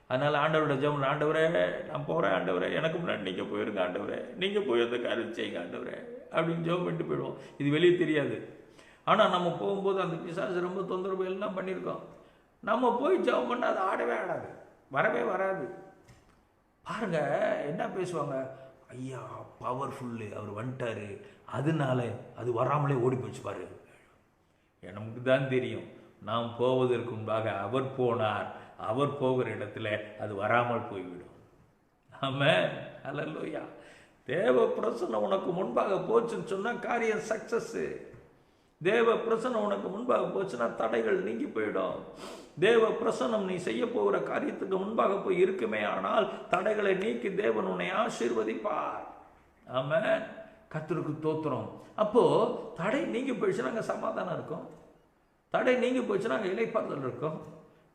அதனால் ஆண்டவரோட ஜெபம், ஆண்டவரே நான் போகிறேன், ஆண்டவரே எனக்கு முன்னாடி நீங்கள் போயிருங்க, ஆண்டவரே நீங்கள் போய் அந்த காரியம் செய்யுங்க ஆண்டவரே அப்படின்னு ஜெபம் பண்ணிட்டு போயிடுவோம். இது வெளியே தெரியாது. ஆனால் நம்ம போகும்போது அந்த பிசாசு ரொம்ப தொந்தரவு எல்லாம் பண்ணியிருக்கோம். நம்ம போய் ஜெபம் பண்ணால் அது ஆடவே ஆடாது, வரவே வராது. பாருங்க என்ன பேசுவாங்க, ஐயா பவர்ஃபுல்லு, அவர் வந்துட்டாரு, அதனால அது வராமலே ஓடி போச்சு பாரு. நமக்கு தான் தெரியும், நாம் போவதற்கு முன்பாக அவர் போனார், அவர் போகிற இடத்துல அது வராமல் போய்விடும். ஆமென், ஹல்லேலூயா. தேவ பிரசன்னம் உனக்கு முன்பாக போச்சுன்னு சொன்னால் காரியம் சக்சஸ். தேவ பிரசனம் உனக்கு முன்பாக போச்சுன்னா தடைகள் நீங்கி போயிடும். தேவ பிரசனம் நீ செய்ய போகிற காரியத்துக்கு முன்பாக போய் இருக்குமே ஆனால் தடைகளை நீக்கி தேவன் உன்னை ஆசீர்வதிப்பார். ஆமென். கர்த்தருக்கு ஸ்தோத்திரம். அப்போ தடை நீங்கி போயிடுச்சுன்னா அங்கே சமாதானம் இருக்கும். தடை நீங்கி போச்சுன்னா அங்கே இளைப்பாறுதல் இருக்கும்.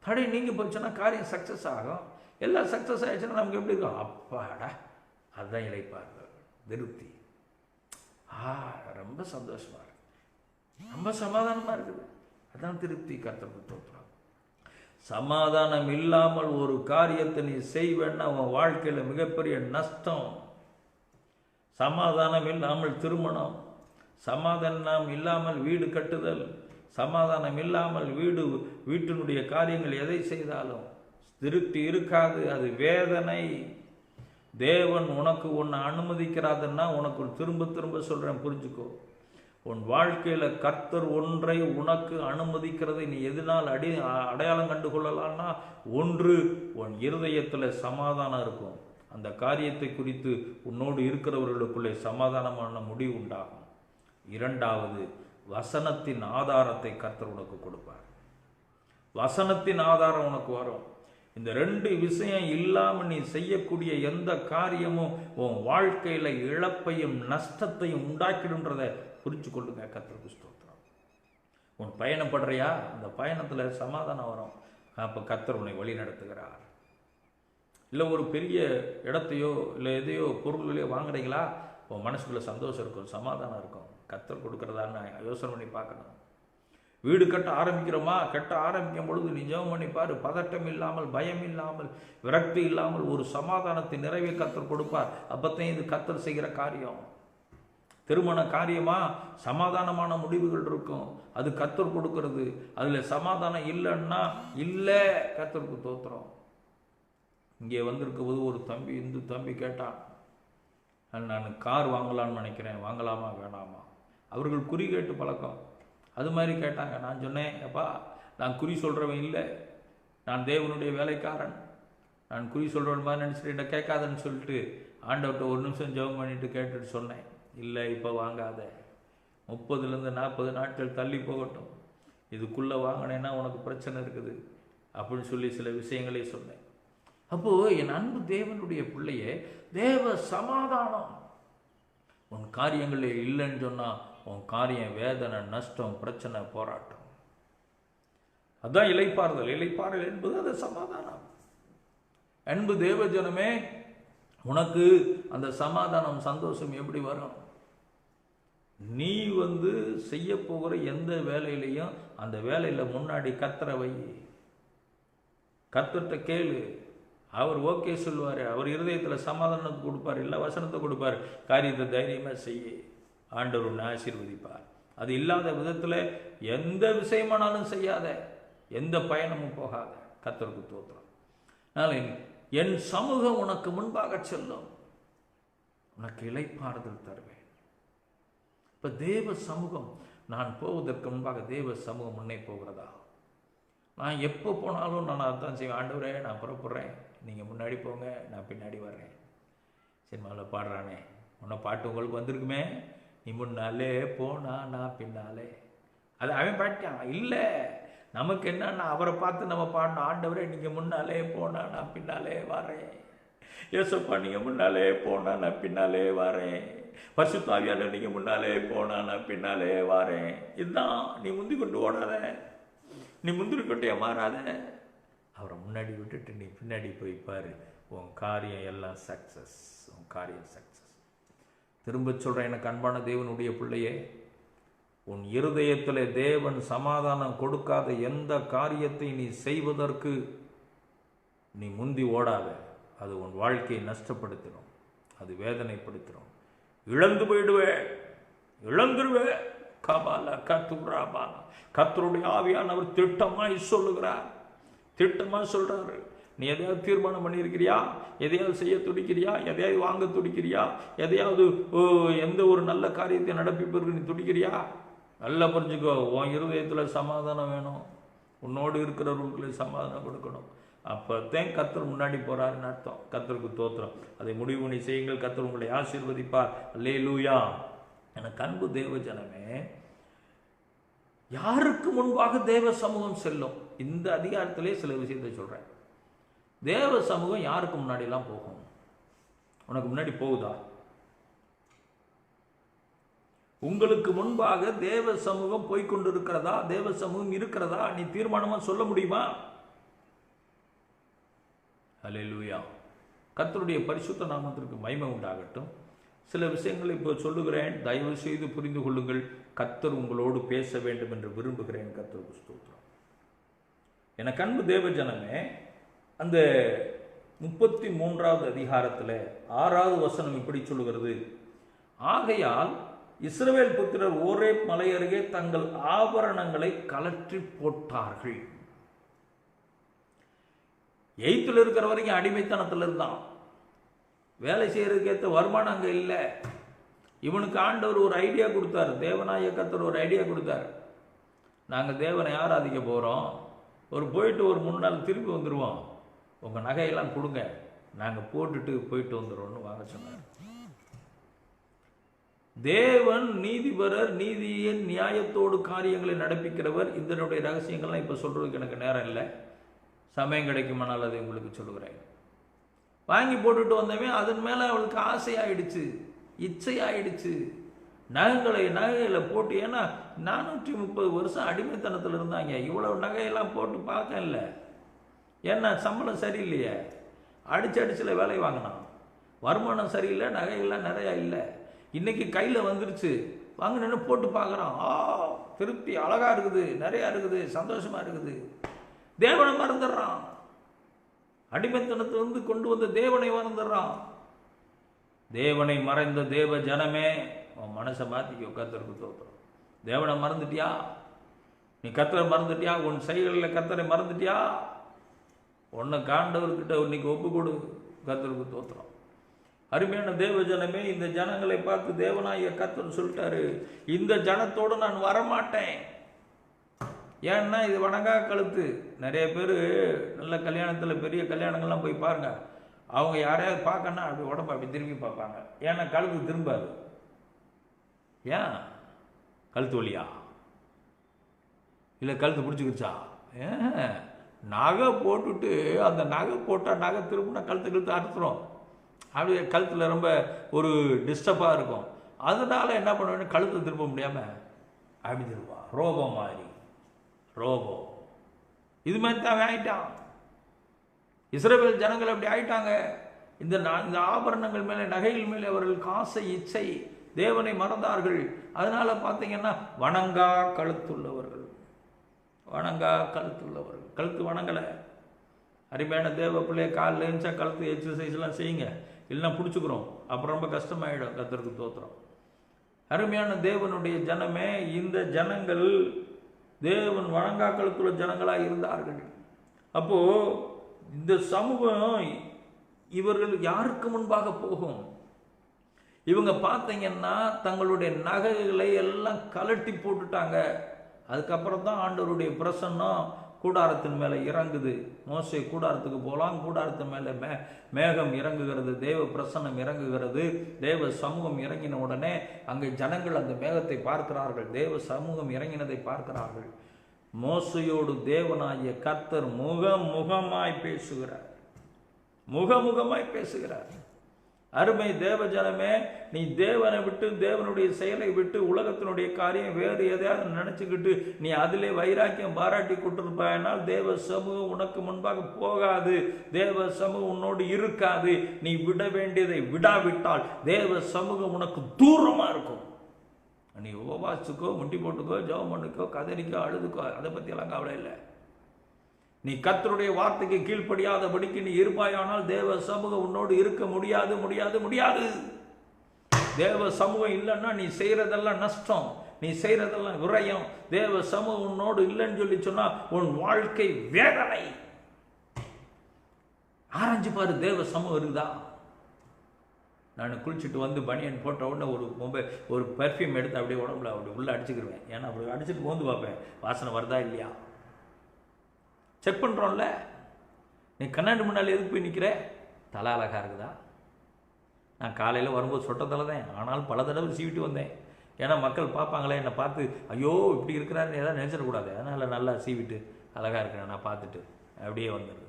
தடை நீங்கி போச்சுன்னா காரியம் சக்சஸ் ஆகும். எல்லாம் சக்சஸ் ஆயிடுச்சுன்னா நமக்கு எப்படி இருக்கும்? அப்பாடா, அதுதான் இளைப்பாறுதல், திருப்தி. ரொம்ப சந்தோஷமா இருக்கு, ரொம்ப சமாதானமா இருக்குது. அதான் திருப்தி. கர்த்தருக்கு ஸ்தோத்திரம். சமாதானம் இல்லாமல் ஒரு காரியத்தை நீ செய்வேன்னா உன் வாழ்க்கையில மிகப்பெரிய நஷ்டம். சமாதானம் இல்லாமல் திருமணம், சமாதானம் இல்லாமல் வீடு கட்டுதல், சமாதானம் இல்லாமல் வீட்டினுடைய காரியங்கள் எதை செய்தாலும் திருப்தி இருக்காது. அது வேதனை. தேவன் உனக்கு ஒன்று அனுமதிக்கிறாதுன்னா உனக்கு திரும்ப திரும்ப சொல்றேன், புரிஞ்சுக்கோ. உன் வாழ்க்கையில கர்த்தர் ஒன்றை உனக்கு அனுமதிக்கிறதை நீ எதனால் அடையாளம் கண்டு கொள்ளலாம்னா, ஒன்று, உன் இருதயத்தில் சமாதானம் இருக்கும். அந்த காரியத்தை குறித்து உன்னோடு இருக்கிறவர்களுக்குள்ளே சமாதானமான முடிவு உண்டாகும். இரண்டாவது, வசனத்தின் ஆதாரத்தை கர்த்தர் உனக்கு கொடுப்பார். வசனத்தின் ஆதாரம் உனக்கு வரும். இந்த ரெண்டு விஷயம் இல்லாமல் நீ செய்யக்கூடிய எந்த காரியமும் உன் வாழ்க்கையில இழப்பையும் நஷ்டத்தையும் உண்டாக்கிடுன்றதை புரிஞ்சு கொள்ளுங்க. கர்த்தருக்கு ஸ்தோத்திரம். உன் பயணப்படுறியா, அந்த பயணத்துல சமாதானம் வரும். அப்போ கர்த்தர் உன்னை வழி நடத்துகிறார். இல்லை ஒரு பெரிய இடத்தையோ இல்லை எதையோ பொருள்களையோ வாங்குறீங்களா, உன் மனசுக்குள்ள சந்தோஷம் இருக்கும், சமாதானம் இருக்கும். கர்த்தர் கொடுக்கறதான்னு யோசனை பண்ணி பார்க்கணும். வீடு கட்ட ஆரம்பிக்கிறோமா, கட்ட ஆரம்பிக்கும் பொழுது நீ ஜெபம் பண்ணி பாரு. பதட்டம் இல்லாமல், பயம் இல்லாமல், விரக்தி இல்லாமல் ஒரு சமாதானத்தின் நிறைவை கர்த்தர் கொடுப்பார். அப்பத்தையும் இது கர்த்தர் செய்கிற காரியம். திருமண காரியமா, சமாதானமான முடிவுகள் இருக்கும். அது கர்த்தர் கொடுக்கிறது. அதுல சமாதானம் இல்லைன்னா இல்லை. கர்த்தருக்கு ஸ்தோத்திரம். இங்கே வந்திருக்கும் போது ஒரு தம்பி, இந்து தம்பி கேட்டான், நான் கார் வாங்கலான்னு நினைக்கிறேன், வாங்கலாமா வேணாமா? அவர்கள் குறி கேட்டு பழக்கம். அது மாதிரி கேட்டாங்க. நான் சொன்னேன், அப்பா நான் குறி சொல்கிறவன் இல்லை, நான் தேவனுடைய வேலைக்காரன். நான் குறி சொல்கிறவன் மாதிரி நினச்சிட்டு என்ன கேட்காதன்னு சொல்லிட்டு ஆண்டவர்கிட்ட ஒரு நிமிஷம் ஜெபம் பண்ணிட்டு கேட்டுட்டு சொன்னேன், இல்லை இப்போ வாங்காத, 30 to 40 நாட்கள் தள்ளி போகட்டும், இதுக்குள்ளே வாங்கினேன்னா உனக்கு பிரச்சனை இருக்குது அப்படின்னு சொல்லி சில விஷயங்களே சொன்னேன். அப்போது என் அன்பு தேவனுடைய பிள்ளையே, தேவ சமாதானம் உன் காரியங்களே இல்லைன்னு சொன்னால் உன் காரியம் வேதனை, நஷ்டம், பிரச்சனை, போராட்டம். அதுதான் இளைப்பாறுதல். இளைப்பாறுதல் என்பது அது சமாதானம். அன்பு தேவஜனமே, உனக்கு அந்த சமாதானம், சந்தோஷம் எப்படி வரும்? நீ செய்ய போகிற எந்த வேலையிலையும் அந்த வேலையில முன்னாடி கர்த்தரை வை. கர்த்தர்கிட்ட கேளு, அவர் ஓகே சொல்லுவார். அவர் இருதயத்தில் சமாதானத்தை கொடுப்பார், இல்லை வசனத்தை கொடுப்பார். காரியத்தை தைரியமாக செய்ய, ஆண்டவர் உன்னை ஆசீர்வதிப்பார். அது இல்லாத விதத்தில் எந்த விஷயமானாலும் செய்யாத, எந்த பயணமும் போகாத. கர்த்தருக்கு ஸ்தோத்திரம். அதனால என் சமூகம் உனக்கு முன்பாக செல்லும், உனக்கு இளைப்பாறுதல் தருவேன். இப்போ தேவ சமூகம், நான் போவதற்கு முன்பாக தேவ சமூகம் முன்னே போகிறதா? நான் எப்போ போனாலும் நான் அதான் செய்வேன், ஆண்டவரே நான் புறப்படுறேன், நீங்கள் முன்னாடி போங்க, நான் பின்னாடி வர்றேன். சினிமாவில் பாடுறானே, உன்னை பாட்டு உங்களுக்கு வந்திருக்குமே, நீ முன்னாலே போனா நான் பின்னாலே. அது அவன் பாட்டான். இல்லை, நமக்கு என்னன்னா அவரை பார்த்து நம்ம பாடணும், ஆண்டவரே நீங்கள் முன்னாலே போனா நான் பின்னாலே வரேன், ஏசப்பா நீங்கள் முன்னாலே போனா நான் பின்னாலே வரேன், பரிசுத்த ஆவியானவர் நீங்கள் முன்னாலே போனா நான் பின்னாலே வரேன். இதுதான். நீ முந்தி கொண்டு ஓடாத, நீ முந்திரி கொட்டையை மாறாத, அவரை முன்னாடி விட்டுட்டு நீ பின்னாடி போய் பாரு, உன் காரியம் எல்லாம் சக்சஸ். உன் காரியம் சக்சஸ். திரும்ப சொல்கிறேன், எனக்கு அன்பான தேவனுடைய பிள்ளையே, உன் இருதயத்தில் தேவன் சமாதானம் கொடுக்காத எந்த காரியத்தை நீ செய்வதற்கு நீ முந்தி ஓடாத. அது உன் வாழ்க்கையை நஷ்டப்படுத்திடும், அது வேதனைப்படுத்திடும், இழந்து போயிடுவே, இழந்துருவே. கபால கத்துராபால கர்த்தருடைய ஆவியானவர் திட்டமாய் சொல்லுகிறார், திட்டமாக சொல்றாரு. நீ எதையாவது தீர்மானம் பண்ணியிருக்கிறியா? எதையாவது செய்ய துடிக்கிறியா? எதையாவது வாங்க துடிக்கிறியா? எதையாவது எந்த ஒரு நல்ல காரியத்தை நடப்பிப்பதற்கு நீ துடிக்கிறியா? நல்லா புரிஞ்சுக்கோ, உன் இருதயத்தில் சமாதானம் வேணும், உன்னோடு இருக்கிறவர்களுக்கு சமாதானம் கொடுக்கணும். அப்போதான் கர்த்தர் முன்னாடி போறாருன்னு அர்த்தம். கர்த்தருக்கு ஸ்தோத்திரம். அதை முடிவு நீ செய்யுங்கள், கர்த்தர் உங்களை ஆசீர்வதிப்பார். அல்லேலூயா. எனக்கு அன்பு தேவ ஜனமே, யாருக்கு முன்பாக தேவ சமூகம் செல்லும்? இந்த அதிகாரத்திலே சில விஷயத்தை சொல்றேன். தேவ சமூகம் யாருக்கு முன்னாடிலாம் போகும்? உனக்கு முன்னாடி போகுதா? உங்களுக்கு முன்பாக தேவ சமூகம் போய்கொண்டிருக்கிறதா? தேவ சமூகம் இருக்கிறதா? நீ தீர்மானமா சொல்ல முடியுமா? அல்லேலூயா. கர்த்தருடைய பரிசுத்த நாமத்திற்கு மகிமை உண்டாகட்டும். சில விஷயங்களை இப்போ சொல்லுகிறேன், தயவு செய்து புரிந்து கொள்ளுங்கள். கர்த்தர் உங்களோடு பேச வேண்டும் என்று விரும்புகிறேன். கர்த்தருக்கு ஸ்தோத்திரம். எனக்கு அன்பு தேவ ஜனமே, அந்த 33வது அதிகாரத்தில் 6வது வசனம் இப்படி சொல்லுகிறது, ஆகையால் இஸ்ரவேல் புத்திரர் ஓரேப் மலை அருகே தங்கள் ஆபரணங்களை கலற்றி போட்டார்கள். 8th இருக்கிற வரைக்கும் அடிமைத்தனத்தில் இருந்தான். வேலை செய்யறதுக்கு ஏற்ற வருமானம் அங்கே இல்லை. இவனுக்கு ஆண்டவர் ஒரு ஐடியா கொடுத்தார். தேவனாய கர்த்தர் ஒரு ஐடியா கொடுத்தார். நாங்கள் தேவனை ஆராதிக்க போகிறோம், போயிட்டு ஒரு 3 நாள் திரும்பி வந்துடுவோம், உங்கள் நகையெல்லாம் கொடுங்க, நாங்கள் போட்டுட்டு போயிட்டு வந்துடுவோம்னு வாங்க சொன்னார். தேவன் நீதிபரர், நீதியின் நியாயத்தோடு காரியங்களை நடப்பிக்கிறவர். இதனுடைய ரகசியங்கள்லாம் இப்போ சொல்றதுக்கு எனக்கு நேரம் இல்லை. சமயம் கிடைக்குமானால் அதை உங்களுக்கு சொல்லுகிறேன். வாங்கி போட்டுட்டு வந்தவன் அதன் மேலே அவளுக்கு ஆசையாயிடுச்சு, இச்சையாயிடுச்சு. நகைகளை போட்டு, ஏன்னா 430 வருஷம் அடிமைத்தனத்தில் இருந்தாங்க. இவ்வளவு நகையெல்லாம் போட்டு பார்க்க இல்லை. ஏன்னா சம்பளம் சரியில்லையே, அடிச்சில் வேலை வாங்கினான். வருமானம் சரியில்லை, நகைகள்லாம் நிறையா இல்லை. இன்னைக்கு கையில் வந்துருச்சு, வாங்கினு போட்டு பார்க்குறான். திருப்தி, அழகா இருக்குது, நிறையா இருக்குது, சந்தோஷமா இருக்குது. தேவனை மறந்துடுறான். அடிமைத்தனத்திலிருந்து கொண்டு வந்த தேவனை மறந்துடுறான். தேவனை மறைந்த தேவ ஜனமே, உன் மனசை மாற்றிக்கோ. கர்த்தருக்கு ஸ்தோத்திரம். தேவனை மறந்துட்டியா? நீ கர்த்தரை மறந்துட்டியா? உன் செயல்களில் கர்த்தரை மறந்துட்டியா? உன்னை காண்டவர்கிட்ட இன்னைக்கு ஒப்பு கொடு. கர்த்தருக்கு ஸ்தோத்திரம். அருமையான தேவ ஜனமே, இந்த ஜனங்களை பார்த்து தேவனாய கர்த்தர் சொல்லிட்டாரு, இந்த ஜனத்தோடு நான் வரமாட்டேன். ஏன்னா இது வணங்கா கழுத்து. நிறைய பேர் நல்ல கல்யாணத்தில், பெரிய கல்யாணங்கள்லாம் போய் பாருங்க, அவங்க யாரையாவது பார்க்கணுன்னா அப்படி உடம்பு அப்படி திரும்பி பார்ப்பாங்க. ஏன்னா கழுத்து திரும்பாது. ஏன்? கழுத்து வலியா? இல்லை கழுத்து பிடிச்சிக்கிச்சா? நகை போட்டுட்டு, அந்த நகை போட்டால் நகை திரும்பினா கழுத்து அறுத்துரும். அப்படி கழுத்தில் ரொம்ப ஒரு டிஸ்டர்பாக இருக்கும். அதனால என்ன பண்ணுவேன்னு கழுத்தை திரும்ப முடியாமல் அப்படி திரும்பா. ரோபம் மாதிரி, ரோபம் இது மாதிரி தான் ஆயிட்டான். இஸ்ரவேல் ஜனங்கள் அப்படி ஆயிட்டாங்க. இந்த ஆபரணங்கள் மேலே, நகைகள் மேலே அவர்களுக்கு ஆசை, இச்சை. தேவனை மறந்தார்கள். அதனால பார்த்தீங்கன்னா வணங்கா கழுத்துள்ளவர்கள், வணங்கா கழுத்துள்ளவர்கள். கழுத்து வணங்கலை. அருமையான தேவ பிள்ளைய காலில் எழுந்தா கழுத்து எக்ஸசைஸ்லாம் செய்யுங்க, இல்லைன்னா பிடிச்சிக்கிறோம், அப்புறம் ரொம்ப கஷ்டமாயிடும். கர்த்தருக்கு ஸ்தோத்திரம். அருமையான தேவனுடைய ஜனமே, இந்த ஜனங்கள் தேவன் வணங்கா கழுத்துள்ள ஜனங்களாக இருந்தார்கள். அப்போ இந்த சமூகம் இவர்கள் யாருக்கு முன்பாக போகும்? இவங்க பார்த்தீங்கன்னா தங்களுடைய நகைகளை எல்லாம் கலட்டி போட்டுட்டாங்க. அதுக்கப்புறம் தான் ஆண்டவருடைய பிரசன்னம் கூடாரத்தின் மேலே இறங்குது. மோசே கூடாரத்துக்கு போகலாம், கூடாரத்தின் மேலே மேகம் இறங்குகிறது, தேவ பிரசன்னம் இறங்குகிறது. தேவ சமூகம் இறங்கின உடனே அங்கே ஜனங்கள் அந்த மேகத்தை பார்க்கிறார்கள், தேவ சமூகம் இறங்கினதை பார்க்கிறார்கள். மோசையோடு தேவனாகிய கர்த்தர் முகமுகமாய் பேசுகிறார், முகமுகமாய் பேசுகிறார். அருமை தேவ ஜனமே, நீ தேவனை விட்டு, தேவனுடைய செயலை விட்டு, உலகத்தினுடைய காரியம் வேறு எதையாவது நினைச்சுக்கிட்டு நீ அதிலே வைராக்கியம் பாராட்டி கொண்டிருப்பானால் தேவ சமூகம் உனக்கு முன்பாக போகாது, தேவ சமூகம் உன்னோடு இருக்காது. நீ விட வேண்டியதை விடாவிட்டால் தேவ சமூகம் உனக்கு தூரமா இருக்கும். நீ உபவாசிக்கோ, முட்டி போட்டுக்கோ, ஜெபம் பண்ணிக்கோ, கதறிக்கோ, அழுதுக்கோ, அதை பத்தி எல்லாம் கவலை இல்லை. நீ கர்த்தருடைய வார்த்தைக்கு கீழ்ப்படியாதபடிக்கு நீ இருப்பாயானால் தேவ சமூகம் உன்னோடு இருக்க முடியாது, முடியாது, முடியாது. தேவ சமூகம் இல்லைன்னா நீ செய்யறதெல்லாம் நஷ்டம், நீ செய்யறதெல்லாம் விரயம். தேவ சமூகம் உன்னோடு இல்லைன்னு சொல்லி சொன்னா உன் வாழ்க்கை வேதனை. ஆராய்ஞ்சு பாரு, தேவ சமூகம் இருக்குதா? நான் குளிச்சுட்டு வந்து பனியன் போட்ட உடனே ஒரு பெர்ஃப்யூம் எடுத்து அப்படியே உடம்புல அப்படி உள்ள அடிச்சுக்கிடுவேன். ஏன்னா அப்படி அடிச்சுட்டு போந்து பார்ப்பேன், வாசனை வருதா இல்லையா செக் பண்ணுறோம்ல. நீ கண்ணாடி முன்னால் எதுக்கு போய் நிற்கிற? தலை அழகாக இருக்குதா? நான் காலையில் வரும்போது சொட்ட தலை தான், ஆனாலும் பல தடவை சீவிட்டு வந்தேன். ஏன்னா மக்கள் பார்ப்பாங்களே, என்னை பார்த்து ஐயோ இப்படி இருக்கிறாருன்னு ஏதாவது நினச்சிடக்கூடாது. அதனால் நல்லா சீவிட்டு அழகாக இருக்கிறேன் நான் பார்த்துட்டு அப்படியே வந்துடுது.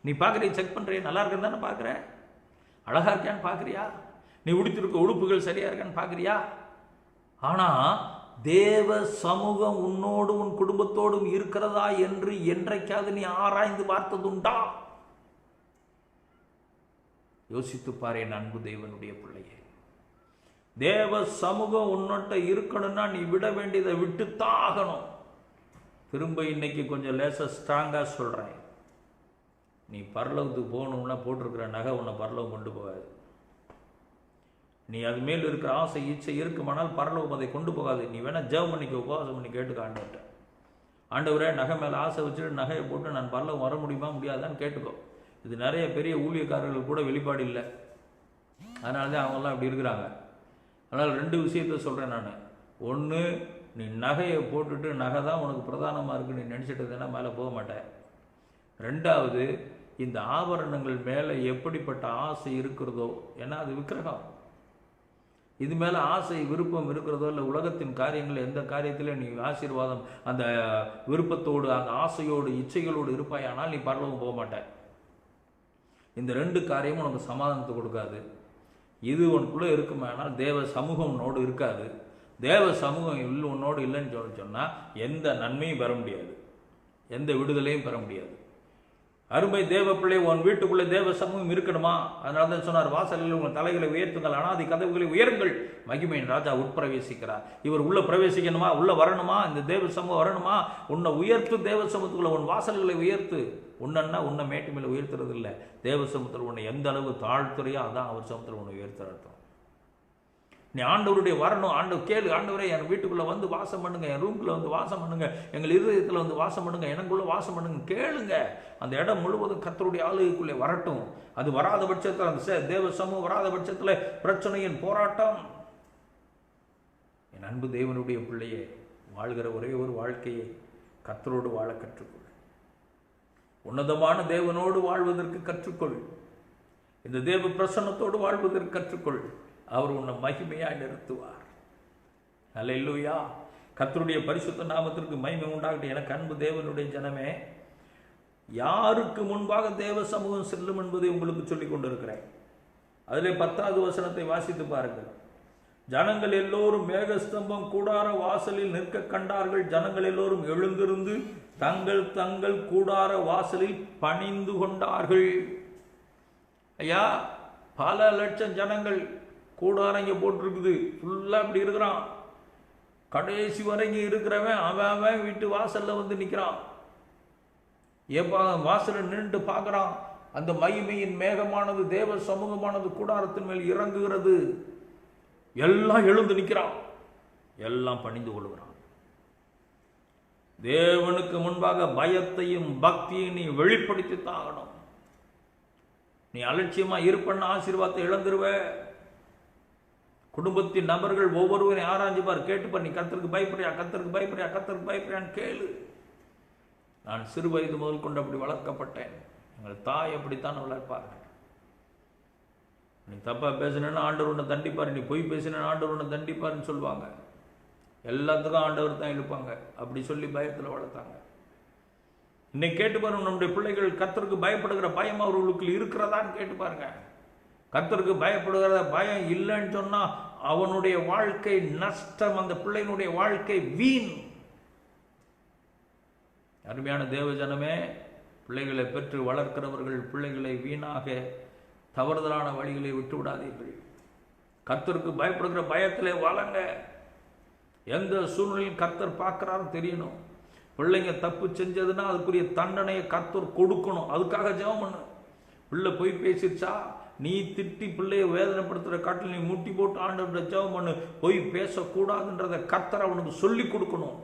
நீ பார்க்குறிய, செக் பண்ணுறிய, நல்லா இருக்குன்னு தானே பார்க்குற, அழகாக இருக்கியான்னு பார்க்குறியா, நீ உடுத்திருக்க உடுப்புகள் சரியாக இருக்கான்னு பார்க்குறியா? ஆனால் தேவ சமூகம் உன்னோடு உன் குடும்பத்தோடும் இருக்கிறதா என்று என்றைக்காவது நீ ஆராய்ந்து பார்த்ததுண்டா? யோசித்து பாரு என் அன்பு தேவனுடைய பிள்ளையே. தேவ சமூகம் உன்னோட்ட இருக்கணும்னா நீ விட வேண்டியதை விட்டுத்தான் ஆகணும். திரும்ப இன்னைக்கு கொஞ்சம் லேசாக ஸ்ட்ராங்காக சொல்கிறேன். நீ பரலோகத்துக்கு போகணும்னா போட்டிருக்கிற நகை உன்னை பரலோகம் கொண்டு போகாது. நீ அது மேல் இருக்கிற ஆசை இச்சை இருக்குமானால் பரலோகம் அதை கொண்டு போகாது. நீ வேணால் ஜெபம் பண்ணிக்க, உபவாசம் பண்ணி கேட்டுக்க ஆண்டவர்கிட்ட. ஆண்டவரே, நகை மேலே ஆசை வச்சுட்டு நகையை போட்டு நான் பரலோகம் வர முடியுமா முடியாதான்னு கேட்டுக்கோ. இது நிறைய பெரிய ஊழியக்காரர்கள் கூட வெளிப்பாடு இல்லை. அதனால தான் அவங்கெல்லாம் அப்படி இருக்கிறாங்க. அதனால் 2 விஷயத்த சொல்கிறேன் நான். ஒன்று, நீ நகையை போட்டுட்டு நகை தான் உனக்கு பிரதானமாக இருக்குன்னு நீ நினச்சிட்டதுன்னா மேலே போக மாட்டேன். 2வது, இந்த ஆபரணங்கள் மேலே எப்படிப்பட்ட ஆசை இருக்கிறதோ, ஏன்னா அது விக்கிரகம், இது மேலே ஆசை விருப்பம் இருக்கிறதோ, இல்லை உலகத்தின் காரியங்கள் எந்த காரியத்தில் நீ ஆசீர்வாதம் அந்த விருப்பத்தோடு அந்த ஆசையோடு இச்சைகளோடு இருப்பாயானால் நீ பரலோகம் போக மாட்டேன். இந்த 2 காரியமும் உனக்கு சமாதானத்தை கொடுக்காது. இது உனக்குள்ளே இருக்குமானால் தேவ சமூகம் உன்னோடு இருக்காது. தேவ சமூகம் உன்னோடு இல்லைன்னு சொன்னால் எந்த நன்மையும் பெற முடியாது, எந்த விடுதலையும் பெற முடியாது. அருமை தேவ பிள்ளை, உன் வீட்டுக்குள்ளே தேவ சமூகம் இருக்கணுமா? அதனால தான் சொன்னார், வாசலில் உங்கள் தலைகளை உயர்த்துங்கள், அனாதி கதவுகளை உயருங்கள், மகிமையின் ராஜா உட்பிரவேசிக்கிறார். இவர் உள்ள பிரவேசிக்கணுமா, உள்ள வரணுமா, இந்த தேவ சமூகம் வரணுமா? உன்னை உயர்த்து, தேவ சமூகத்துக்குள்ள உன் வாசல்களை உயர்த்து. உன்னை உன்னை மேட்டு மேலே உயர்த்துறது இல்லை, தேவ சமூகத்தில் உன்னை எந்த அளவு தாழ்த்துறையோ அதான் அவர் சமூகத்தில் உன்னை உயர்த்துறோம். நீ ஆண்டவருடைய வரணும், ஆண்டவர் கேளு, ஆண்டவரே என் வீட்டுக்குள்ளே வந்து வாசம் பண்ணுங்க, என் ரூம்குள்ளே வந்து வாசம் பண்ணுங்க, எங்கள் இருதயத்தில் வந்து வாசம் பண்ணுங்க, எனக்குள்ளே வாசம் பண்ணுங்க, கேளுங்க. அந்த இடம் முழுவதும் கர்த்தருடைய ஆளுகைக்குள்ளே வரட்டும். அது வராத பட்சத்தில், அந்த தேவ சமூகம் வராத பட்சத்தில் பிரச்சனையின் போராட்டம். என் அன்பு தேவனுடைய பிள்ளையே, வாழ்கிற ஒரே ஒரு வாழ்க்கையை கர்த்தரோடு வாழ கற்றுக்கொள். உன்னதமான தேவனோடு வாழ்வதற்கு கற்றுக்கொள். இந்த தேவ பிரசன்னத்தோடு வாழ்வதற்கு கற்றுக்கொள். அவர் உன்னை மகிமையாய் நிறுத்துவார். அல்லேலூயா. கர்த்தருடைய பரிசுத்த நாமத்திற்கு மகிமை உண்டாகட்டும். எனக்கு அன்பு தேவனுடைய ஜனமே, யாருக்கு முன்பாக தேவ சமூகம் செல்லும் என்பதை உங்களுக்கு சொல்லிக் கொண்டிருக்கிறேன். அதிலே 10வது வசனத்தை வாசித்து பாருங்கள். ஜனங்கள் எல்லோரும் மேகஸ்தம்பம் கூடார வாசலில் நிற்க கண்டார்கள். ஜனங்கள் எல்லோரும் எழுந்திருந்து தங்கள் தங்கள் கூடார வாசலில் பணிந்து கொண்டார்கள். ஐயா, பல லட்சம் ஜனங்கள் கூடாரம் இங்கே போட்டிருக்குது, ஃபுல்லாக இப்படி இருக்கிறான். கடைசி வரைக்கும் இருக்கிறவன் அவன் வீட்டு வாசலில் வந்து நிற்கிறான். ஏப்பா வாசலில் நின்று பார்க்குறான். அந்த மகிமையின் மேகமானது, தேவ சமூகமானது கூடாரத்தின் மேல் இறங்குகிறது. எல்லாம் எழுந்து நிற்கிறான், எல்லாம் பணிந்து கொள்கிறான். தேவனுக்கு முன்பாக பயத்தையும் பக்தியையும் நீ வெளிப்படுத்தி தாகணும். நீ அலட்சியமா இருப்பண்ண ஆசீர்வாதத்தை இழந்துருவ. குடும்பத்தின் நபர்கள் ஒவ்வொருவரையும் ஆராய்ஞ்சுப்பார், கேட்டுப்பார். நீ கர்த்தருக்கு பயப்படியா, கர்த்தருக்கு பயப்படியா, கர்த்தருக்கு பயப்படியான்னு கேளு. நான் சிறு வயது முதல் கொண்டு அப்படி வளர்க்கப்பட்டேன். எங்கள் தாய் அப்படித்தான் வளர்ப்பார்கள். நீ தப்பா பேசினா ஆண்டவர் உன்னை தண்டிப்பார், நீ பொய் பேசினா ஆண்டவர் உன்னை தண்டிப்பார்னு சொல்லுவாங்க. எல்லாத்துக்கும் ஆண்டவர் தான் இழுப்பாங்க. அப்படி சொல்லி பயத்தில் வளர்த்தாங்க. இன்னைக்கு கேட்டு பாருங்க, நம்முடைய பிள்ளைகள் கர்த்தருக்கு பயப்படுகிற பயம் அவர்களுக்கு இருக்கிறதான்னு கேட்டு பாருங்க. கர்த்தருக்கு பயப்படுகிற பயம் இல்லைன்னு சொன்னா அவனுடைய வாழ்க்கை நஷ்டம், அந்த பிள்ளையினுடைய வாழ்க்கை வீண். அருமையான தேவ ஜனமே, பிள்ளைகளை பெற்று வளர்க்கிறவர்கள் பிள்ளைகளை வீணாக தவறுதலான வழிகளை விட்டு விடாதீர்கள். கர்த்தருக்கு பயப்படுகிற பயத்திலே வளங்க. எந்த சூழ்நிலையும் கர்த்தர் பார்க்கிறாரு தெரியணும். பிள்ளைங்க தப்பு செஞ்சதுன்னா அதுக்குரிய தண்டனையை கர்த்தர் கொடுக்கணும். அதுக்காக ஜெபம் பண்ணு. பிள்ளை போய் பேசிடுச்சா, நீ திட்டி பிள்ளைய வேதனைப்படுத்துகிற காட்டில் நீ முட்டி போட்டு ஆண்டவர்கிட்ட ஜெபம் பண்ணு. போய் பேசக்கூடாதுன்றதை கர்த்தர் அவனுக்கு சொல்லி கொடுக்கணும்.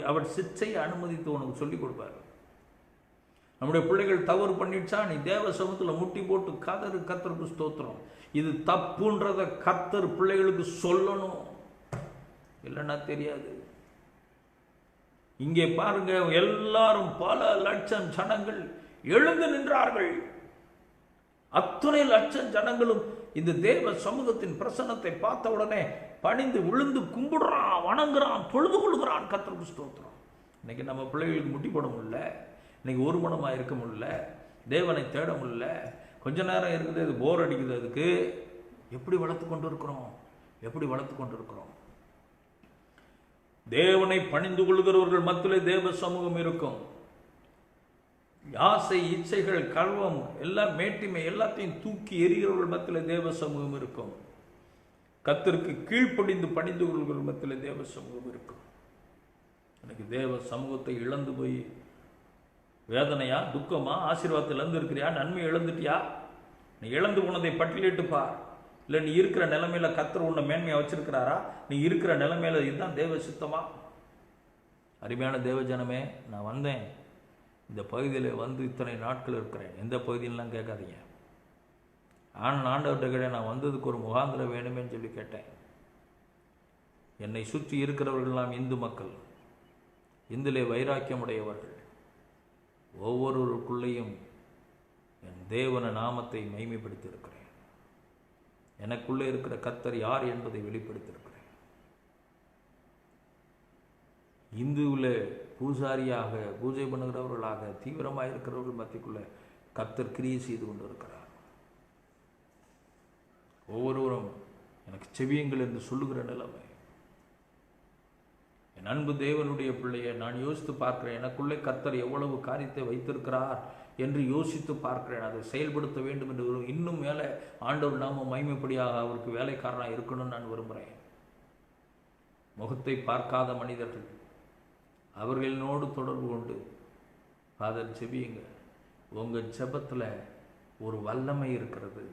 அவர் சிச்சையை அனுமதித்து உனக்கு சொல்லி கொடுப்பார். நம்முடைய பிள்ளைகள் தவறு பண்ணிடுச்சா, நீ தேவ சமூகத்தில் முட்டி போட்டு கதறு, கர்த்தருக்கு ஸ்தோத்திரம். இது தப்புன்றத கர்த்தர் பிள்ளைகளுக்கு சொல்லணும், இல்லைன்னா தெரியாது. இங்கே பாருங்க, எல்லாரும் பல லட்சம் ஜனங்கள் எழுந்து நின்றார்கள். அத்தனை லட்சம் ஜனங்களும் இந்த தேவ சமூகத்தின் பிரசன்னத்தை பார்த்த உடனே பணிந்து விழுந்து கும்பிடுறான், வணங்குறான், தொழுது கொள்கிறான். கர்த்தருக்கு ஸ்தோத்திரம். இன்னைக்கு நம்ம பிள்ளைகளுக்கு முட்டி போட முடியல, இன்னைக்கு ஒரு மனமாக இருக்க முடியல, தேவனை தேட முடியல, கொஞ்ச நேரம் இருக்குது, அது போர் அடிக்குது. அதுக்கு எப்படி வளர்த்து கொண்டு இருக்கிறோம்? எப்படி வளர்த்து கொண்டு இருக்கிறோம்? தேவனை பணிந்து கொள்கிறவர்கள் மத்தியிலே தேவ சமூகம் இருக்கும். ஆசை, இச்சைகள், கர்வம், எல்லாம் மேட்டிமை எல்லாத்தையும் தூக்கி எறிகிறவர்கள் மத்தியிலே தேவ சமூகம் இருக்கும். கர்த்தருக்கு கீழ்ப்படிந்து பணிந்து கொள்கிறவர்கள் மத்தியிலே தேவ சமூகம் இருக்கும். எனக்கு தேவ சமூகத்தை இழந்து போய் வேதனையா, துக்கமா, ஆசீர்வாதத்தை இழந்து இருக்கிறியா, நன்மை இழந்துட்டியா? நீ இழந்து போனதை பட்டியலிட்டுப்பா. இல்லை நீ இருக்கிற நிலைமையில கர்த்தர் உன்னை மேன்மையா வச்சிருக்கிறாரா? நீ இருக்கிற நிலைமையில இதுதான் தேவ சித்தமா? அருமையான தேவ ஜனமே, நான் வந்தேன், இந்த பகுதியில் வந்து இத்தனை நாட்கள் இருக்கிறேன். எந்த பகுதியிலாம் கேட்காதீங்க. ஆண்டவர்கிட்ட கேட்டேன், நான் வந்ததுக்கு ஒரு முகாந்திரம் வேணுமேன்னு சொல்லி கேட்டேன். என்னை சுற்றி இருக்கிறவர்கள்லாம் இந்து மக்கள், இந்திலே வைராக்கியமுடையவர்கள். ஒவ்வொருவருக்குள்ளேயும் என் தேவன நாமத்தை மைமைப்படுத்தி இருக்கிறேன். எனக்குள்ளே இருக்கிற கர்த்தர் யார் என்பதை வெளிப்படுத்தியிருக்கிறேன். இந்துவில் பூசாரியாக பூஜை பண்ணுகிறவர்களாக தீவிரமாக இருக்கிறவர்கள் மத்திக்குள்ள கர்த்தர் கிரியை செய்து கொண்டு இருக்கிறார். ஒவ்வொருவரும் எனக்கு செவியுங்கள் என்று சொல்லுகிற நிலைமை. என் அன்பு தேவனுடைய பிள்ளையை நான் யோசித்து பார்க்கிறேன். எனக்குள்ளே கர்த்தர் எவ்வளவு காரியத்தை வைத்திருக்கிறார் என்று யோசித்து பார்க்கிறேன். அதை செயல்படுத்த வேண்டும் என்று இன்னும் மேலே ஆண்டவர் நாம மகிமைப்படியாக அவருக்கு வேலைக்காரனாக இருக்கணும்னு நான் விரும்புகிறேன். முகத்தை பார்க்காத மனிதர்கள், அவர்களோடு தொடர்பு கொண்டு ஃபாதர் செபியுங்க. உங்கள் ஜெபத்தில் ஒரு வல்லமை இருக்கிறது.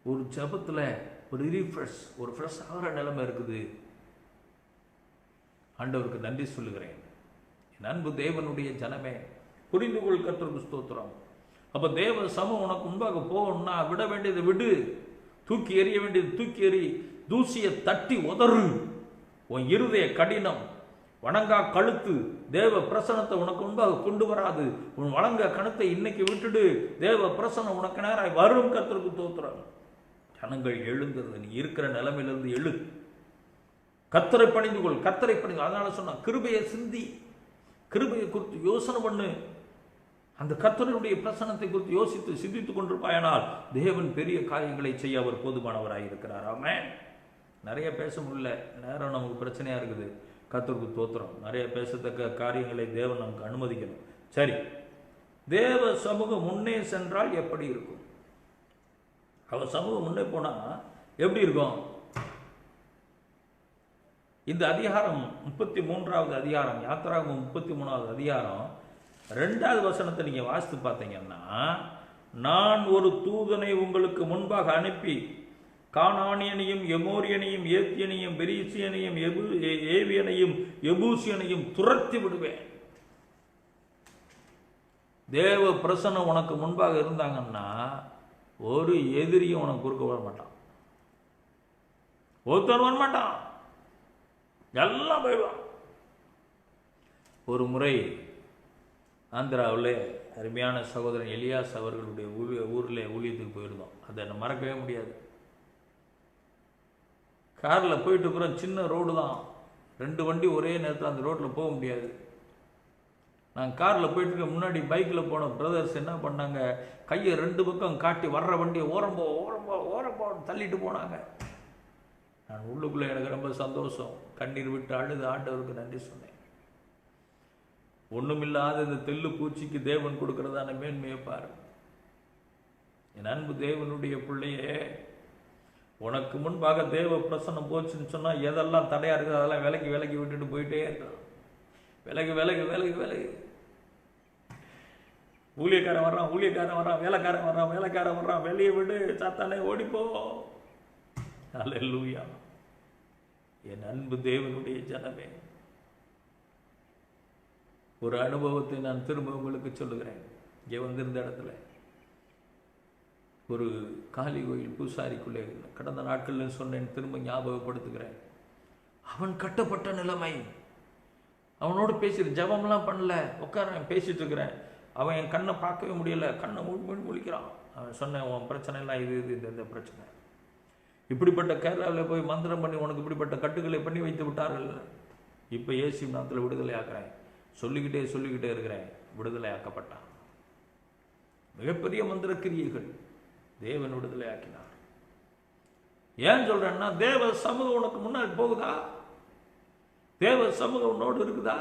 ஒரு ஜெபத்தில் ஒரு ரீஃப்ரெஷ், ஒரு ஃப்ரெஷ் ஆகிற நிலைமை இருக்குது. ஆண்டவருக்கு நன்றி சொல்லுகிறேன். என் அன்பு தேவனுடைய ஜனமே, புரிந்து கொள், கர்த்தருக்கு ஸ்தோத்திரம். அப்போ தேவ சமூகம் உனக்கு முன்பாக போகணும்னா விட வேண்டியதை விடு, தூக்கி எறிய வேண்டியது தூக்கி எறி, தூசியை தட்டி உதறு. உன் இருதய கடினம், வணங்கா கழுத்து தேவ பிரசனத்தை உனக்கு முன்பாக கொண்டு வராது. உன் வணங்க கணத்தை இன்னைக்கு விட்டுடு. தேவ பிரசனம் உனக்கு நேராய் வரும். கர்த்தருக்கு ஸ்தோத்திரம். ஜனங்கள் எழுந்தது, நீ இருக்கிற நிலைமையிலிருந்து எழு. கர்த்தரை பணிந்து கொள், கர்த்தரை பணிந்து. அதனால சொன்னா கிருபையை சிந்தி, கிருபையை குறித்து யோசனை பண்ணு. அந்த கர்த்தருடைய பிரசனத்தை குறித்து யோசித்து சிந்தித்துக் கொண்டிருப்பாயனால் தேவன் பெரிய காரியங்களை செய்ய அவர் போதுமானவராக இருக்கிறார். ஆமென். நிறைய பேச முடியல, நேரம் நமக்கு பிரச்சனையா இருக்குது. கர்த்தருக்கு ஸ்தோத்திரம். நிறைய பேசத்தக்க காரியங்களை தேவன் நமக்கு அனுமதிக்கணும். சரி, தேவ சமூகம் முன்னே சென்றால் எப்படி இருக்கும்? அவர் சமூகம் முன்னே போனா எப்படி இருக்கும்? இந்த அதிகாரம் 33வது அதிகாரம், யாத்திராகமம் 33வது அதிகாரம் 2வது வசனத்தை நீங்க வாசித்து பார்த்தீங்கன்னா, நான் ஒரு தூதனை உங்களுக்கு முன்பாக அனுப்பி கானானியனையும் எமோரியனையும் ஏத்தியனையும் பெரிசியனையும் ஏவியனையும் எபூசியனையும் துரத்தி விடுவேன். தேவ பிரசன்னம் உனக்கு முன்பாக இருந்தாங்கன்னா ஒரு எதிரியும் உனக்கு குறுக்க வர மாட்டான், ஒருத்தர் வர மாட்டான், எல்லாம் போயிடுவான். ஒரு முறை ஆந்திராவில் அருமையான சகோதரன் எலியாஸ் அவர்களுடைய ஊரில் ஊழியத்துக்கு போயிருந்தோம். அதை என்ன மறக்கவே முடியாது. காரில் போயிட்டு இருக்கிறோம், சின்ன ரோடு தான், 2 வண்டி ஒரே நேரத்தில் அந்த ரோட்டில் போக முடியாது. நான் காரில் போயிட்டு இருக்க, முன்னாடி பைக்கில் போன பிரதர்ஸ் என்ன பண்ணாங்க, கையை 2 பக்கம் காட்டி வர்ற வண்டியை ஓரம்போ ஓரம்போ ஓரம்போ தள்ளிட்டு போனாங்க. நான் உள்ளுக்குள்ளே எனக்கு ரொம்ப சந்தோஷம், கண்ணீர் விட்டு அழுது ஆண்டவருக்கு நன்றி சொன்னேன். ஒன்றுமில்லாத இந்த தெல்லு பூச்சிக்கு தேவன் கொடுக்கிறதான மேன்மையை பாரு. என் அன்பு தேவனுடைய பிள்ளையே, உனக்கு முன்பாக தேவ பிரசன்னம் போச்சுன்னு சொன்னால் எதெல்லாம் தடையாக இருக்குது அதெல்லாம் விலக்கி விட்டுட்டு போயிட்டே இருக்கலாம். விலகு. ஊழியக்காரன் வர்றான், வேலைக்காரன் வர்றான், வெளியே விடு, சாத்தானே ஓடிப்போ. அல்லேலூயா. என் அன்பு தேவனுடைய ஜனமே, ஒரு அனுபவத்தை நான் திரும்ப உங்களுக்கு சொல்லுகிறேன். இங்கே வந்திருந்த இடத்துல ஒரு காளி கோயில் பூசாரிக்குள்ளே கடந்த நாட்களில் சொன்னேன், திரும்ப ஞாபகப்படுத்துகிறேன். அவன் கட்டப்பட்ட நிலைமை, அவனோடு பேசிட்டு ஜபம்லாம் பண்ணல, உட்கார பேசிட்டு இருக்கிறேன். அவன் என் கண்ணை பார்க்கவே முடியலை, கண்ணை முழிக்கிறான். அவன் சொன்னேன், உன் பிரச்சனை எல்லாம் இது இந்த பிரச்சனை. இப்படிப்பட்ட கேரளாவில் போய் மந்திரம் பண்ணி உனக்கு இப்படிப்பட்ட கட்டுக்களை பண்ணி வைத்து விட்டார்கள். இப்போ இயேசு நாமத்தில் விடுதலை ஆக்குறேன், சொல்லிக்கிட்டே இருக்கிறேன். விடுதலை ஆக்கப்பட்டான். மிகப்பெரிய மந்திர கிரியைகள் தேவன் விடுதலை ஆக்கினார். ஏன் சொல்றேன்னா, தேவ சமூகம் உனக்கு முன்னாடி போகுதா? தேவ சமூகம் உன்னோடு இருக்குதா?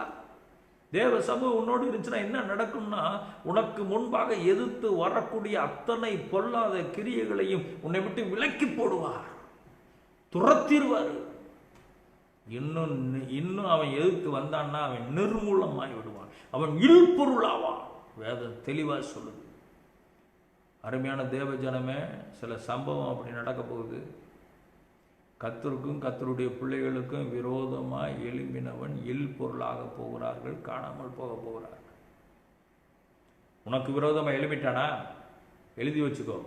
தேவ சமூகம் உன்னோடு இருந்துச்சுன்னா என்ன நடக்கும்னா, உனக்கு முன்பாக எதிர்த்து வரக்கூடிய அத்தனை பொல்லாத கிரியைகளையும் உன்னை விட்டு விலக்கி போடுவார், துரத்திடுவார். இன்னும் அவன் எதிர்த்து வந்தான்னா அவன் நிர்மூலமாய் விடுவான், அவன் இல்பொருளாவான். வேதம் தெளிவாக சொல்லுது. அருமையான தேவ ஜனமே, சில சம்பவம் அப்படி நடக்க போகுது. கர்த்தருக்கும் கர்த்தருடைய பிள்ளைகளுக்கும் விரோதமாய் எழும்பினவன் இல்பொருளாக போகிறார்கள், காணாமல் போக போகிறார்கள். உனக்கு விரோதமாக எழுப்பிட்டானா எழுதி வச்சுக்கோ,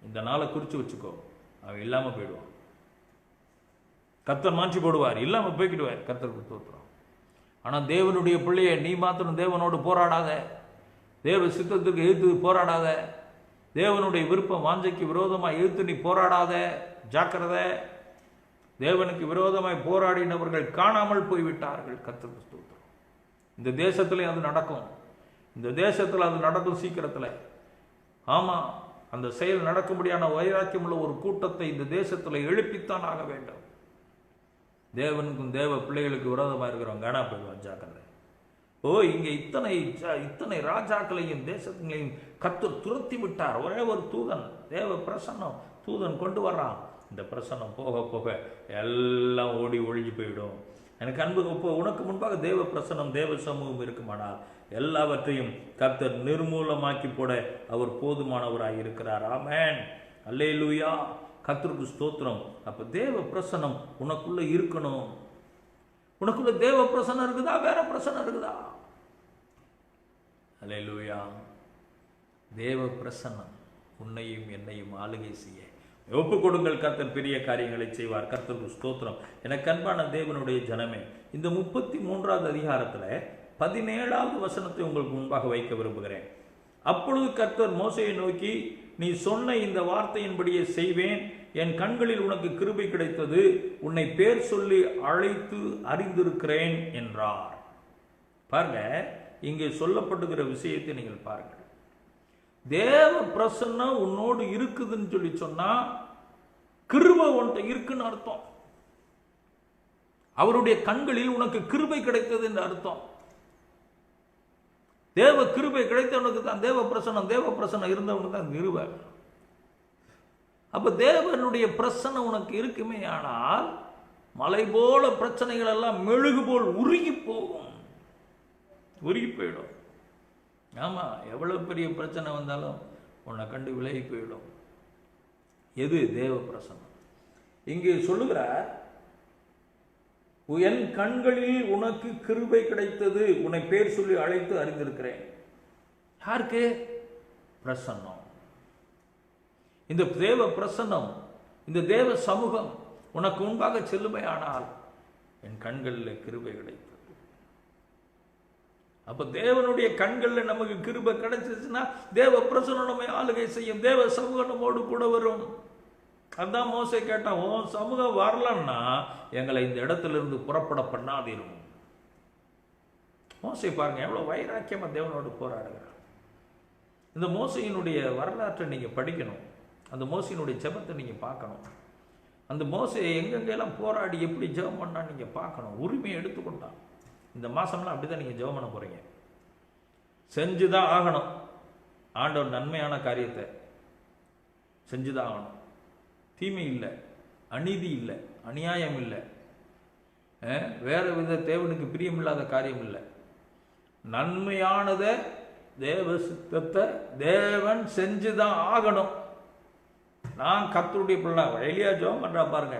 இந்த நாளை குறித்து வச்சுக்கோ. அவன் இல்லாமல் போயிடுவான். கர்த்தர் மாற்றி போடுவார், இல்லாமல் போய்க்கிடுவார். கர்த்தருக்கு தோற்றுறோம். ஆனால் தேவனுடைய பிள்ளையை நீ மாத்திரம் தேவனோடு போராடாத, தேவ சித்தத்துக்கு எதிர்த்து போராடாத, தேவனுடைய விருப்பம் வாஞ்சைக்கு விரோதமாக எதிர்த்து நீ போராடாத. ஜாக்கிரதை. தேவனுக்கு விரோதமாய் போராடினவர்கள் காணாமல் போய்விட்டார்கள். கர்த்தருக்கு ஸ்தோத்திரம். இந்த தேசத்துல அது நடக்கும், இந்த தேசத்தில் அது நடக்கும் சீக்கிரத்தில். ஆமாம், அந்த செயல் நடக்கும்படியான வைராக்கியம் உள்ள ஒரு கூட்டத்தை இந்த தேசத்தில் எழுப்பித்தான் ஆக வேண்டும். தேவனுக்கும் தேவ பிள்ளைகளுக்கு விரோதமாக இருக்கிறவங்க காணா போயிடுவான். ஜாக்கிரதை. இங்கே இத்தனை ராஜாக்களையும் தேசங்களையும் கர்த்தர் துரத்தி விட்டார். ஒரே ஒரு தூதன், தேவ பிரசன்னம், தூதன் கொண்டு வர்றான். இந்த பிரசன்னம் போக போக எல்லாம் ஓடி ஒழிஞ்சு போயிடும். எனக்கு அன்பு, உனக்கு முன்பாக தேவ பிரசன்னம், தேவ சமூகம் இருக்குமானால் எல்லாவற்றையும் கர்த்தர் நிர்மூலமாக்கி போட அவர் போதுமானவராக இருக்கிறார். ஆமென், அல்லேலூயா, கர்த்தருக்கு ஸ்தோத்திரம். அப்ப தேவ பிரசன்னம் உனக்குள்ள இருக்கணும். உனக்குள்ள தேவ பிரசன்னம் இருக்குதா, வேற பிரசன்னம் இருக்குதா? அல்லேலூயா. தேவ பிரசன்னம் உன்னையும் என்னையும் ஆளுகை செய்ய ஒப்பு கொடுங்கள். கர்த்தர் பெரிய காரியங்களை செய்வார். கர்த்தருக்கு ஸ்தோத்திரம். எனக்கு அன்பான தேவனுடைய ஜனமே, இந்த 33வது அதிகாரத்தில் 17வது வசனத்தை உங்களுக்கு முன்பாக வைக்க விரும்புகிறேன். அப்பொழுது கர்த்தர் மோசேயை நோக்கி, நீ சொன்ன இந்த வார்த்தையின்படியே செய்வேன், என் கண்களில் உனக்கு கிருபை கிடைத்தது, உன்னை பேர் சொல்லி அழைத்து அறிந்திருக்கிறேன் என்றார். பாருங்க, இங்கே சொல்லப்பட்டுகிற விஷயத்தை நீங்கள் பாருங்கள். தேவ பிரசன்னம் உன்னோடு இருக்குதுன்னு சொல்லி சொன்னா கிருபை உன்கிட்ட இருக்குன்னு அர்த்தம். அவருடைய கண்களில் உனக்கு கிருபை கிடைத்தது என்று அர்த்தம். தேவ கிருபை கிடைத்தவனுக்கு தான் தேவ பிரசன்னம் இருந்தவனுக்கு தான் கிருபை. அப்ப தேவனுடைய பிரசன்னம் உனக்கு இருக்குமே ஆனால் மலை போல பிரச்சனைகள் எல்லாம் மெழுகு போல் உருகி போகும், உருகி போயிடும். ஆமா, எவ்வளவு பெரிய பிரச்சனை வந்தாலும் உன்னை கண்டு விலகி போயிடும். எது? தேவ பிரசன்னம். இங்கே சொல்லுகிறார், என் கண்களில் உனக்கு கிருபை கிடைத்தது, உன்னை பேர் சொல்லி அழைத்து அறிந்திருக்கிறேன். யாருக்கு? பிரசன்னம். இந்த தேவ பிரசன்னம், இந்த தேவ சமூகம் உனக்கு முன்பாக செல்லுமே ஆனால் என் கண்களில் கிருபை கிடைத்தது. அப்ப தேவனுடைய கண்களில் நமக்கு கிருபை கிடைச்சிச்சுன்னா தேவ பிரசன்னம் நம்மை ஆளுகை செய்யும், தேவ சமூகம் நம்மோடு கூட வரும். அதான் மோசே கேட்டான், உன் சமூகம் வரலன்னா எங்களை இந்த இடத்துல இருந்து புறப்பட பண்ணாதீரும். மோசே பாருங்க எவ்வளவு வைராக்கியமா தேவனோடு போராடுகிறார். இந்த மோசையினுடைய வரலாற்றை நீங்க படிக்கணும், அந்த மோசையினுடைய ஜெபத்தை நீங்க பார்க்கணும். அந்த மோசை எங்கெங்கெல்லாம் போராடி எப்படி ஜெபம் பண்ணா நீங்க பார்க்கணும். உரிமையை எடுத்துக்கொண்டான். இந்த மாசம்லாம் அப்படிதான் நீங்க ஜெபம் பண்ண போறீங்க, செஞ்சுதான் ஆகணும். ஆண்டவர் நன்மையான காரியத்தை செஞ்சுதான் ஆகணும். தீமை இல்லை, அநீதி இல்லை, அநியாயம் இல்லை, வேற வித தேவனுக்கு பிரியமில்லாத காரியம் இல்லை. நன்மையானதை தேவ சித்தத்தை தேவன் செஞ்சுதான் ஆகணும். நான் கர்த்தருடைய பிள்ளை. எலியா ஜெபம் பண்றா பாருங்க,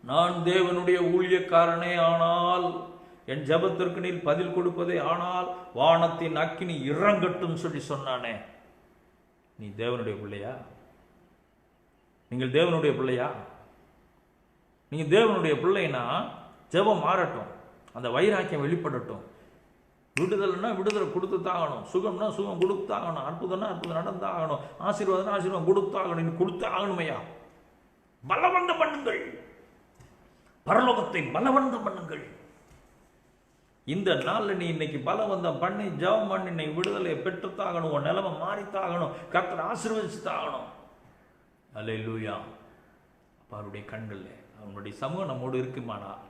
நான் தேவனுடைய ஊழியக்காரனே ஆனால் என் ஜெபத்திற்கு நீர் பதில் கொடுப்பதே ஆனால் வானத்தின் அக்கினி இறங்கட்டும் சொல்லி சொன்னானே. நீ தேவனுடைய பிள்ளையா? நீங்கள் தேவனுடைய பிள்ளையா? நீங்க தேவனுடைய பிள்ளைனா ஜெபம் மாறட்டும், அந்த வைராக்கியம் வெளிப்படட்டும். விடுதலைன்னா விடுதலை கொடுத்து தாகணும், சுகம்னா சுகம் கொடுத்தாகணும், அற்புதம்னா அற்புதம் நடந்தாகணும், ஆசீர்வாதம்னா ஆசீர்வாதம் கொடுத்தாகணும். நீ கொடுத்தாகணுமையா. பலவந்தம் பண்ணுங்கள், பரலோகத்தை பலவந்தம் பண்ணுங்கள். இந்த நாளில் நீ இன்னைக்கு பலவந்தம் பண்ணி ஜெபம் பண்ணி இன்னைக்கு விடுதலை பெற்றுத்தாகணும், உன் நிலைமை மாறித்தாகணும், கர்த்தர் ஆசீர்வதிச்சுத்தாகணும். அல்லேலூயா. அவருடைய கண்களில் அவனுடைய சமூகம் நம்மோடு இருக்குமானால்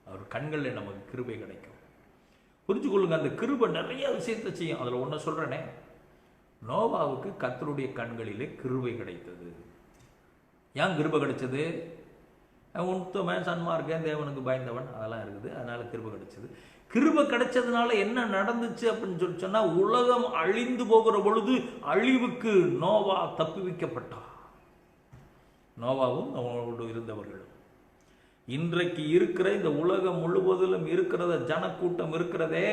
அவர் கண்களில் நமக்கு கிருபை கிடைக்கும். புரிஞ்சு கொள்ளுங்க, அந்த கிருபை நிறைய விஷயத்தை செய்யும். அதில் ஒன்று சொல்கிறேனே, நோவாவுக்கு கர்த்தருடைய கண்களிலே கிருபை கிடைத்தது. ஏன் கிருபை கிடைச்சது? உத்தமன், சன்மார்க்கன், தேவனுக்கு பயந்தவன், அதெல்லாம் இருக்குது, அதனால கிருபை கிடைச்சது. கிருபை கிடைச்சதுனால என்ன நடந்துச்சு அப்படின்னு சொல்லி சொன்னா, உலகம் அழிந்து போகிற பொழுது அழிவுக்கு நோவா தப்புவிக்கப்பட்டார். நோவாவும் அவனோடு இருந்தவர்களும். இன்றைக்கு இருக்கிற இந்த உலகம் முழுவதிலும் இருக்கிறத ஜனக்கூட்டம் இருக்கிறதே,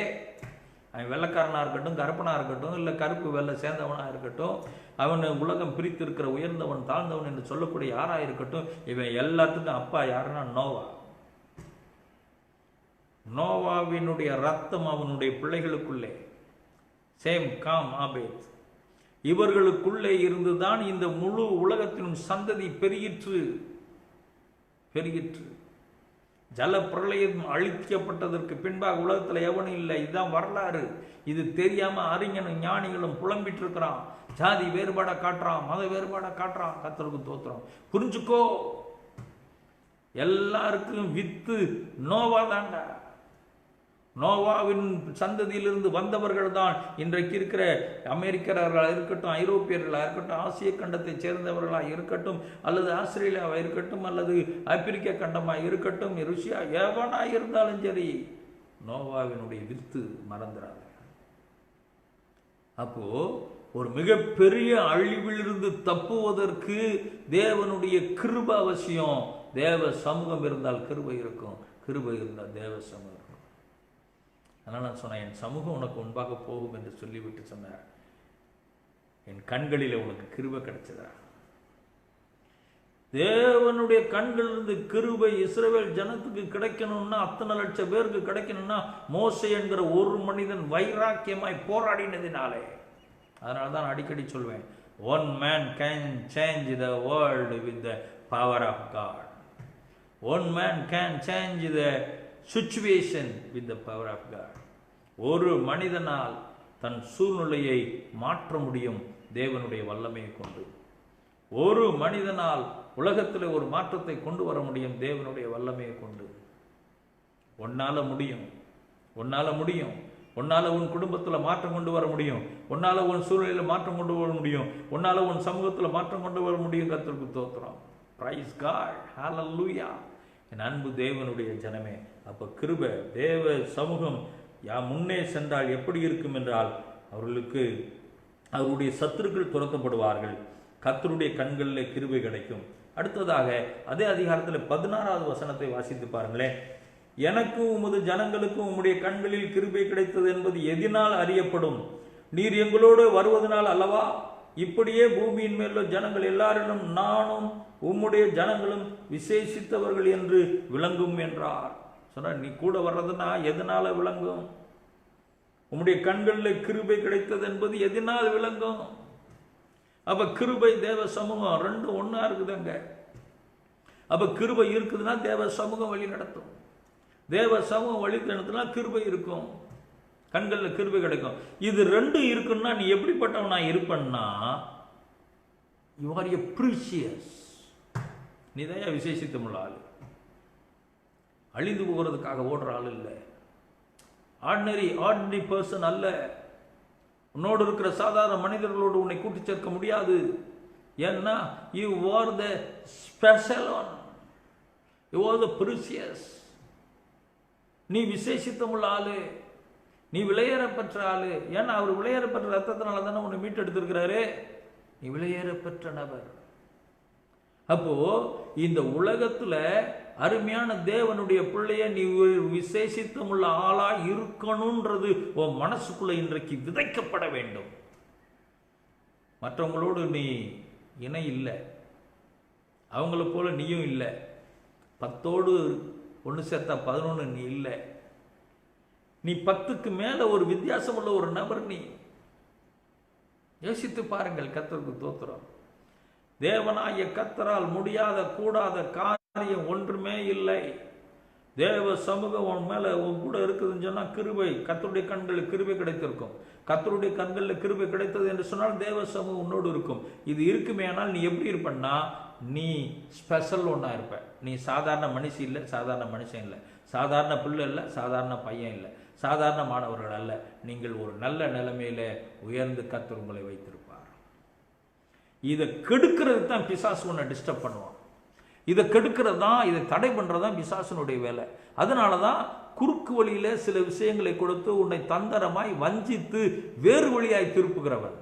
அவன் வெள்ளைக்காரனாக இருக்கட்டும், கருப்பனாக இருக்கட்டும், இல்லை கருப்பு வெள்ளை சேர்ந்தவனாக இருக்கட்டும், அவன் உலகம் பிரித்து இருக்கிற உயர்ந்தவன் தாழ்ந்தவன் என்று சொல்லக்கூடிய யாராக இருக்கட்டும், இவன் எல்லாத்துக்கும் அப்பா யாருன்னா நோவா. நோவாவினுடைய ரத்தம் அவனுடைய பிள்ளைகளுக்குள்ளே, சேம், காம், ஆபேத், இவர்களுக்குள்ளே இருந்துதான் இந்த முழு உலகத்தினும் சந்ததி பெருகிற்று. ஜல பிரளயம் அழிக்கப்பட்டதற்கு பின்பாக உலகத்தில் எவனும் இல்லை. இதுதான் வரலாறு. இது தெரியாம அறிஞனும் ஞானிகளும் புலம்பிட்டு இருக்கிறான். ஜாதி வேறுபாடை காட்டுறான், மத வேறுபாடை காட்டுறான். கர்த்தருக்கு தோத்திரம். புரிஞ்சுக்கோ, எல்லாருக்கும் வித்து நோவா தாண்டா. நோவாவின் சந்ததியிலிருந்து வந்தவர்கள் தான் இன்றைக்கு இருக்கிற அமெரிக்கர்களாக இருக்கட்டும், ஐரோப்பியர்களாக இருக்கட்டும், ஆசிய கண்டத்தை சேர்ந்தவர்களாக இருக்கட்டும், அல்லது ஆஸ்திரேலியாவாக இருக்கட்டும், அல்லது ஆப்பிரிக்க கண்டமாக இருக்கட்டும், ருசியா எவனா இருந்தாலும் சரி, நோவாவினுடைய வித்து மறந்துடாது. அப்போ ஒரு மிகப்பெரிய அழிவிலிருந்து தப்புவதற்கு தேவனுடைய கிருபை அவசியம். தேவ சமூகம் இருந்தால் கிருபை இருக்கும், கிருபை இருந்தால் தேவ சமூகம். அதனால் நான் சொன்னேன், என் சமூகம் உனக்கு முன்பாக போகும் என்று சொல்லிவிட்டு சொன்னார், என் கண்களில் உனக்கு கிருபை கிடைச்சதா? தேவனுடைய கண்களிலிருந்து கிருபை இஸ்ரவேல் ஜனத்துக்கு கிடைக்கணும்னா, அத்தனை லட்சம் பேருக்கு கிடைக்கணும்னா, மோசே என்கிற ஒரு மனிதன் வைராக்கியமாய் போராடினதினாலே. அதனால தான் அடிக்கடி சொல்வேன், one man can change the world with the power of God. One man can change the situation with the power of God. ஒரு மனிதனால் தன் சூழ்நிலையை மாற்ற முடியும் தேவனுடைய வல்லமையை கொண்டு. ஒரு மனிதனால் உலகத்தில் ஒரு மாற்றத்தை கொண்டு வர முடியும் தேவனுடைய வல்லமையை கொண்டு. உன்னால முடியும், உன்னால முடியும். உன்னால உன் குடும்பத்தில் மாற்றம் கொண்டு வர முடியும், உன்னால உன் சூழ்நிலையில் மாற்றம் கொண்டு வர முடியும், உன்னால உன் சமூகத்தில் மாற்றம் கொண்டு வர முடியும். கர்த்தருக்கு ஸ்தோத்திரம். பிரைஸ் காட், ஹல்லேலூயா. என் அன்பு தேவனுடைய ஜனமே, அப்ப கிருபை, தேவ சமூகம் முன்னே சென்றால் எப்படி இருக்கும் என்றால், அவர்களுக்கு அவருடைய சத்துருக்கள் துரத்தப்படுவார்கள். கர்த்தருடைய கண்களில் கிருபை கிடைக்கும். அடுத்ததாக அதே அதிகாரத்தில் 16வது வசனத்தை வாசித்து பாருங்களேன். எனக்கும் உமது ஜனங்களுக்கும் உம்முடைய கண்களில் கிருபை கிடைத்தது என்பது எதினால் அறியப்படும்? நீர் எங்களோடு வருவதனால் அல்லவா? இப்படியே பூமியின் மேலுள்ள ஜனங்கள் எல்லாரிலும் நானும் உம்முடைய ஜனங்களும் விசேஷித்தவர்கள் என்று விளங்கும் என்றார். சொன்ன, நீ கூட வர்றதுன்னா எதனால விளங்கும்? உம்முடைய கண்களில் கிருபை கிடைத்தது என்பது எதனால் விளங்கும்? அப்ப கிருபை தேவ சமூகம் ரெண்டும் ஒன்னா இருக்குதுங்க. அப்ப கிருபை இருக்குதுன்னா தேவ சமூகம் வழி நடத்தும். தேவ சமூகம் வழி நடத்தினா கிருபை இருக்கும், கண்களில் கிருபை கிடைக்கும். இது ரெண்டும் இருக்குன்னா நீ எப்படிப்பட்டவனா இருப்பன்னா, யூ ஆர் எ ப்ரீஷியஸ். நீ தான் விசேஷித்தமுள்ள ஆள். அழிந்து போகிறதுக்காக ஓடுற ஆள் இல்லை. ஆர்டினரி பர்சன் அல்ல. உன்னோடு இருக்கிற சாதாரண மனிதர்களோடு உன்னை கூட்டி சேர்க்க முடியாது. ஏன்னா you are the special one, you are the precious. நீ விசேஷித்தமுள்ள ஆளு, நீ விலையேற பெற்ற ஆளு. ஏன்னா அவர் விலையேற பெற்ற ரத்தத்தினால தானே உன்னை மீட்டு எடுத்திருக்கிறாரு. நீ விலையேற பெற்ற நபர். அப்போ இந்த உலகத்துல அருமையான தேவனுடைய பிள்ளைய நீ விசேஷித்தமுள்ள ஆளா இருக்கணும்ன்றது உன் மனசுக்குள்ள இன்றைக்கு விதைக்கப்பட வேண்டும். மற்றவங்களோடு நீ இணை இல்லை, அவங்கள போல நீயும் இல்லை. 10ஓடு ஒன்று சேர்த்தா 11 நீ இல்லை. நீ 10க்கு மேல ஒரு வித்தியாசம் உள்ள ஒரு நபர். நீ யோசித்து பாருங்கள். கர்த்தருக்கு ஸ்தோத்திரம். தேவனாகிய கர்த்தரால் முடியாத கூடாத காரியம் ஒன்றுமே இல்லை. தேவ சமூகம் உன் மேல உன் கூட இருக்குதுன்னு சொன்னா கிருபை, கர்த்தருடைய கண்களில் கிருபை கிடைத்திருக்கும். கர்த்தருடைய கண்களில் கிருபை கிடைத்தது என்று சொன்னால் தேவ சமூகம் உன்னோடு இருக்கும். இது இருக்குமே. ஆனால் நீ எப்படி இருப்பன்னா, நீ ஸ்பெஷல் ஒன்றா இருப்ப. நீ சாதாரண மனுஷி இல்லை, சாதாரண மனுஷன் இல்லை, சாதாரண பிள்ளை இல்லை, சாதாரண பையன் இல்லை, சாதாரண மாணவர்கள் அல்ல. நீங்கள் ஒரு நல்ல நிலைமையில உயர்ந்து கர்த்தர் உங்களை வைத்திருப்பார். இதை கெடுக்கிறது தான் பிசாசு உன்னை டிஸ்டர்ப் பண்ணுவான். இதை கெடுக்கிறது தான், இதை தடை பண்ணுறது தான் பிசாசனுடைய வேலை. அதனால தான் குறுக்கு வழியில சில விஷயங்களை கொடுத்து உன்னை தந்திரமாய் வஞ்சித்து வேறு வழியாய் திருப்புகிறவன்.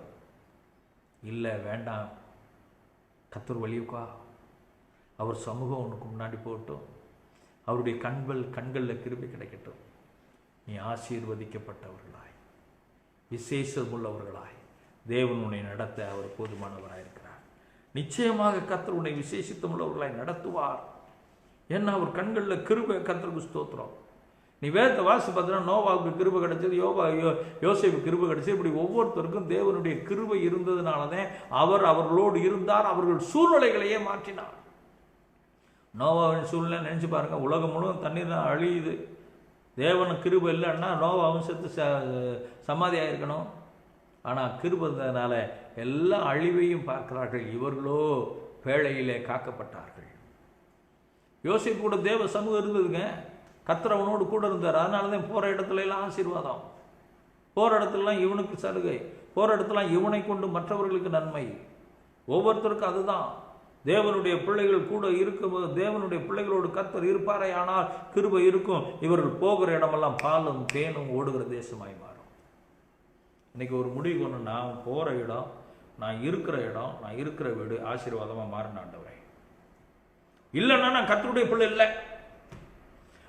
இல்லை, வேண்டாம், கர்த்தர் வழியுக்கா, அவர் சமூகம் உனக்கு முன்னாடி போகட்டும், அவருடைய கண்களில் கிருபை கிடைக்கட்டும். நீ ஆசீர்வதிக்கப்பட்டவர்களாய் விசேஷமுள்ளவர்களாய் தேவன் உன்னை நடத்த அவர் போதுமானவராயிருக்கிறார். நிச்சயமாக கர்த்தர் உன்னை விசேஷித்தமுள்ளவர்களாய் நடத்துவார். ஏன்னா அவர் கண்களில் கிருபை. கர்த்தருக்கு ஸ்தோத்திரம். நீ வேதத்தை வாசி பார்த்தீங்கன்னா நோவாவுக்கு கிருபை கிடைச்சது, யோசேப்புக்கு கிருபை கிடைச்சது. இப்படி ஒவ்வொருத்தருக்கும் தேவனுடைய கிருபை இருந்ததுனாலதான் அவர்களோடு இருந்தார். அவர்கள் சூழ்நிலைகளையே மாற்றினார். நோவாவின் சூழ்நிலை நினைச்சு பாருங்க. உலகம் முழுவதும் தண்ணீர் அழியுது. தேவன் கிருபை இல்லைன்னா நோவாவும் செத்து சமாதி ஆயிருக்கணும். ஆனால் கிருபை இருந்ததுனால எல்லா அழிவையும் பார்க்கிறார்கள். இவர்களோ பேழையிலே காக்கப்பட்டார்கள். யோசேப்பு கூட தேவ சமூகம் இருந்ததுங்க. கர்த்தர் அவனோடு கூட இருந்தார். அதனால தான் போகிற இடத்துல எல்லாம் ஆசீர்வாதம், போகிற இடத்துலலாம் இவனுக்கு சலுகை, போகிற இடத்துலாம் இவனை கொண்டு மற்றவர்களுக்கு நன்மை. ஒவ்வொருத்தருக்கும் அதுதான். தேவனுடைய பிள்ளைகள் கூட இருக்கும்போது, தேவனுடைய பிள்ளைகளோடு கர்த்தர் இருப்பாரே ஆனால் கிருபை இருக்கும். இவர்கள் போகிற இடமெல்லாம் பாலும் தேனும் ஓடுகிற தேசமாய் மாறும். இன்னைக்கு ஒரு முடிவு ஒன்று, நான் போகிற இடம், நான் இருக்கிற இடம், நான் இருக்கிற வீடு ஆசீர்வாதமாக மாறின ஆண்டவரே. இல்லைன்னா நான் கர்த்தருடைய பிள்ளை இல்லை.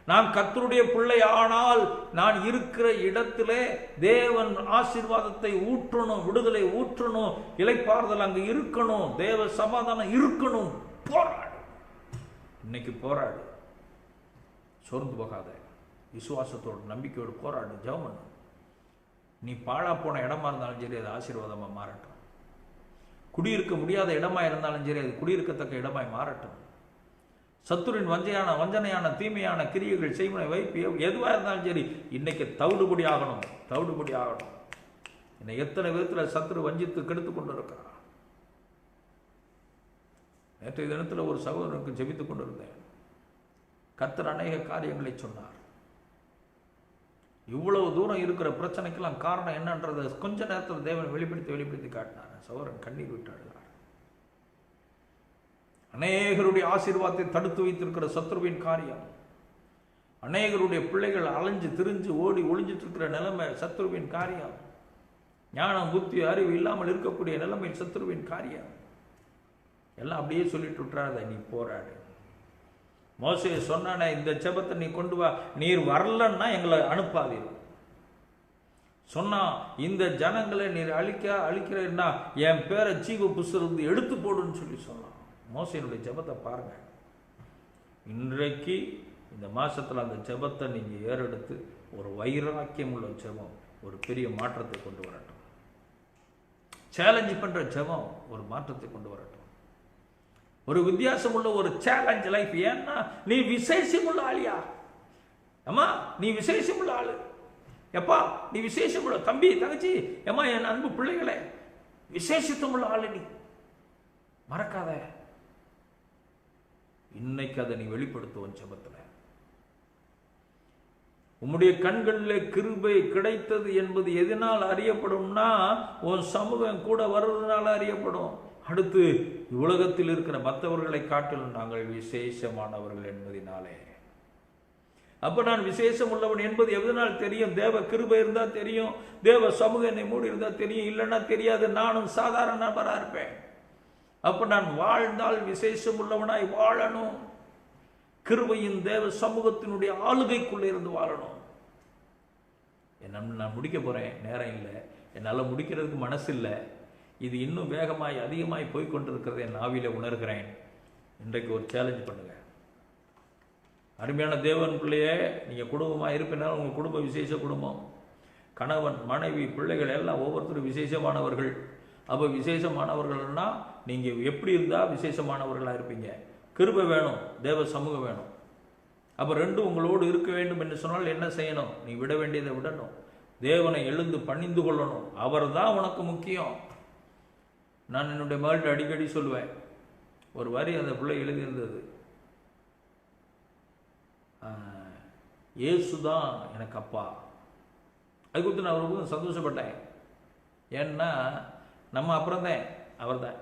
நான் கர்த்தருடைய பிள்ளை ஆனால் நான் இருக்கிற இடத்திலே தேவன் ஆசீர்வாதத்தை ஊற்றணும், விடுதலை ஊற்றணும், இளைப்பாறுதல் அங்கு இருக்கணும், தேவ சமாதானம் இருக்கணும். போராடு. இன்னைக்கு போராடு. சோர்ந்து போகாத. விசுவாசத்தோடு நம்பிக்கையோடு போராடு. ஜெபம் பண்ணு. நீ பாழா போன இடமா இருந்தாலும் சரி, அது ஆசீர்வாதமாக மாறட்டும். குடியிருக்க முடியாத இடமா இருந்தாலும் சரி, அது குடியிருக்கத்தக்க இடமாய் மாறட்டும். சத்துரின் வஞ்சனையான தீமையான கிரியைகள் செய்வனை வைப்பு எதுவாக இருந்தாலும் சரி, இன்னைக்கு தவிடுபடி ஆகணும், தவிடுபடி ஆகணும். என்னை எத்தனை விதத்தில் சத்துரு வஞ்சித்து கெடுத்து கொண்டு இருக்கிறான். நேற்றைய தினத்தில் ஒரு சகோதரனுக்கு ஜெபித்துக் கொண்டிருந்தேன். கர்த்தர் அநேக காரியங்களை சொன்னார். இவ்வளவு தூரம் இருக்கிற பிரச்சனைக்கெல்லாம் காரணம் என்னன்றதை கொஞ்ச நேரத்தில் தேவன் வெளிப்படுத்தி காட்டினார். சகோதரன் கண்ணீர் விட்டாள். அநேகருடைய ஆசீர்வாதத்தை தடுத்து வைத்திருக்கிற சத்ருவின் காரியம், அநேகருடைய பிள்ளைகள் அலைஞ்சு திரிஞ்சு ஓடி ஒளிஞ்சிட்டு இருக்கிற நிலைமை சத்ருவின் காரியம், ஞானம் புத்தி அறிவு இல்லாமல் இருக்கக்கூடிய நிலைமை சத்ருவின் காரியம். எல்லாம் அப்படியே சொல்லிட்டு விட்டுறாத. நீ போராடு. மோசே சொன்னானே, இந்த ஜெபத்தை நீ கொண்டு வா, நீர் வரலன்னா எங்களை அனுப்பாதீர் சொன்னா, இந்த ஜனங்களை நீர் அழிக்கிறன்னா என் பேரை ஜீவ புஸ்தகத்தை எடுத்து போடுன்னு சொல்லி சொன்னான். மோசேனுடைய ஜெபத்தை பாருங்க. இன்றைக்கு இந்த மாசத்துல அந்த ஜெபத்தை நீங்க ஏறெடுத்து ஒரு வைராக்கியம் உள்ள ஜெபம் ஒரு பெரிய மாற்றத்தை கொண்டு வரட்டும். சேலஞ்சு பண்ற ஜெபம் ஒரு மாற்றத்தை கொண்டு வரட்டும். ஒரு வித்தியாசம் உள்ள ஒரு சேலஞ்ச் லைஃப். ஏன்னா நீ விசேஷம் உள்ள ஆளியா? அம்மா நீ விசேஷம் உள்ள ஆளு. எப்பா நீ விசேஷம் உள்ள தம்பி தங்கச்சி, ஏமா என் அன்பு பிள்ளைகளே, விசேஷத்தும் உள்ள ஆளு. நீ மறக்காத. இன்னைக்கு அதை நீ வெளிப்படுத்துவோம் ஜெபத்துல. உம்முடைய கண்களில் கிருபை கிடைத்தது என்பது எதனால் அறியப்படும்னா, உன் சமூகம் கூட வர்றதுனால அறியப்படும். அடுத்து உலகத்தில் இருக்கிற மற்றவர்களை காட்டிலும் நாங்கள் விசேஷமானவர்கள் என்பதினாலே. அப்ப நான் விசேஷம் உள்ளவன் என்பது எதனால் தெரியும்? தேவ கிருபை இருந்தா தெரியும், தேவ சமூகம் என்னை மூடி இருந்தா தெரியும். இல்லைன்னா தெரியாது. நானும் சாதாரண நபரா இருப்பேன். அப்ப நான் வாழ்ந்தால் விசேஷம் உள்ளவனாய் வாழணும். கிருபையின் தேவ சமூகத்தினுடைய ஆளுகைக்குள்ளே இருந்து வாழணும். நான் முடிக்க போறேன், நேரம் இல்லை, என்னால் முடிக்கிறதுக்கு மனசு இல்லை. இது இன்னும் வேகமாய் அதிகமாய் போய்கொண்டிருக்கிறத என் ஆவியில உணர்கிறேன். இன்றைக்கு ஒரு சேலஞ்ச் பண்ணுங்க. அருமையான தேவன் பிள்ளையே, நீங்கள் குடும்பமாக இருப்பினால் உங்கள் குடும்ப விசேஷ குடும்பம். கணவன் மனைவி பிள்ளைகள் எல்லாம் ஒவ்வொருத்தரும் விசேஷமானவர்கள். அப்போ விசேஷமானவர்கள்னா நீங்கள் எப்படி இருந்தால் விசேஷமானவர்களாக இருப்பீங்க? கிருபை வேணும், தேவ சமூகம் வேணும். அப்போ ரெண்டும் உங்களோடு இருக்க வேண்டும் என்று சொன்னால் என்ன செய்யணும்? நீ விட வேண்டியதை விடணும், தேவனை எழுந்து பணிந்து கொள்ளணும். அவர் தான் உனக்கு முக்கியம். நான் என்னுடைய மகள்கிட்ட அடிக்கடி சொல்லுவேன், ஒரு வரி அந்த பிள்ளை எழுதியிருந்தது, இயேசு தான் எனக்கு அப்பா. அது குறித்து நான் ரொம்ப சந்தோஷப்பட்டேன். ஏன்னா நம்ம அப்புறம்தான், அவர் தான்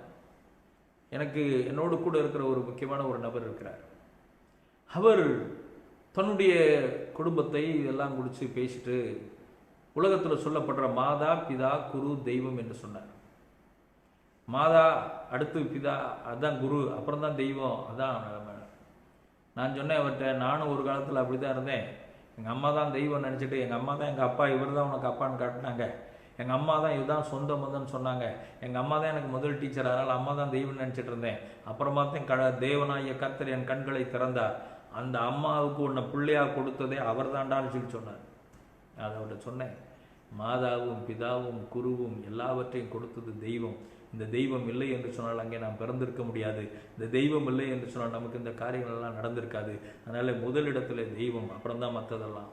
எனக்கு. என்னோடு கூட இருக்கிற ஒரு முக்கியமான ஒரு நபர் இருக்கிறார். அவர் தன்னுடைய குடும்பத்தை இதெல்லாம் குறித்து பேசிட்டு உலகத்தில் சொல்லப்படுற மாதா பிதா குரு தெய்வம் என்று சொன்னார். மாதா அடுத்து பிதா, அதுதான் குரு, அப்புறம் தான் தெய்வம். அதான் நான் சொன்னேன் அவர்கிட்ட, நானும் ஒரு காலத்தில் அப்படி தான் இருந்தேன். எங்கள் அம்மா தான் தெய்வம் நினச்சிட்டு, எங்கள் அம்மா தான் எங்கள் அப்பா, இவர் தான் உனக்கு அப்பான்னு காட்டினாங்க. எங்கள் அம்மா தான் இதுதான் சொந்த மதம்னு சொன்னாங்க. எங்கள் அம்மா தான் எனக்கு முதல் டீச்சர், அதனால் அம்மா தான் தெய்வம்னு நினச்சிட்டு இருந்தேன். அப்புறமா தான் தேவனாகிய கர்த்தர் என் கண்களை திறந்தார். அந்த அம்மாவுக்கு உன்னை பிள்ளையாக கொடுத்ததே அவர் தாண்டான்னு சொல்லி சொன்னார். அதை அவர்கிட்ட சொன்னேன், மாதாவும் பிதாவும் குருவும் எல்லாவற்றையும் கொடுத்தது தெய்வம். இந்த தெய்வம் இல்லை என்று சொன்னால் அங்கே நாம் பிறந்திருக்க முடியாது. இந்த தெய்வம் இல்லை என்று சொன்னால் நமக்கு இந்த காரியங்கள் எல்லாம் நடந்திருக்காது. அதனால முதலிடத்துல தெய்வம், அப்புறம்தான் மற்றதெல்லாம்.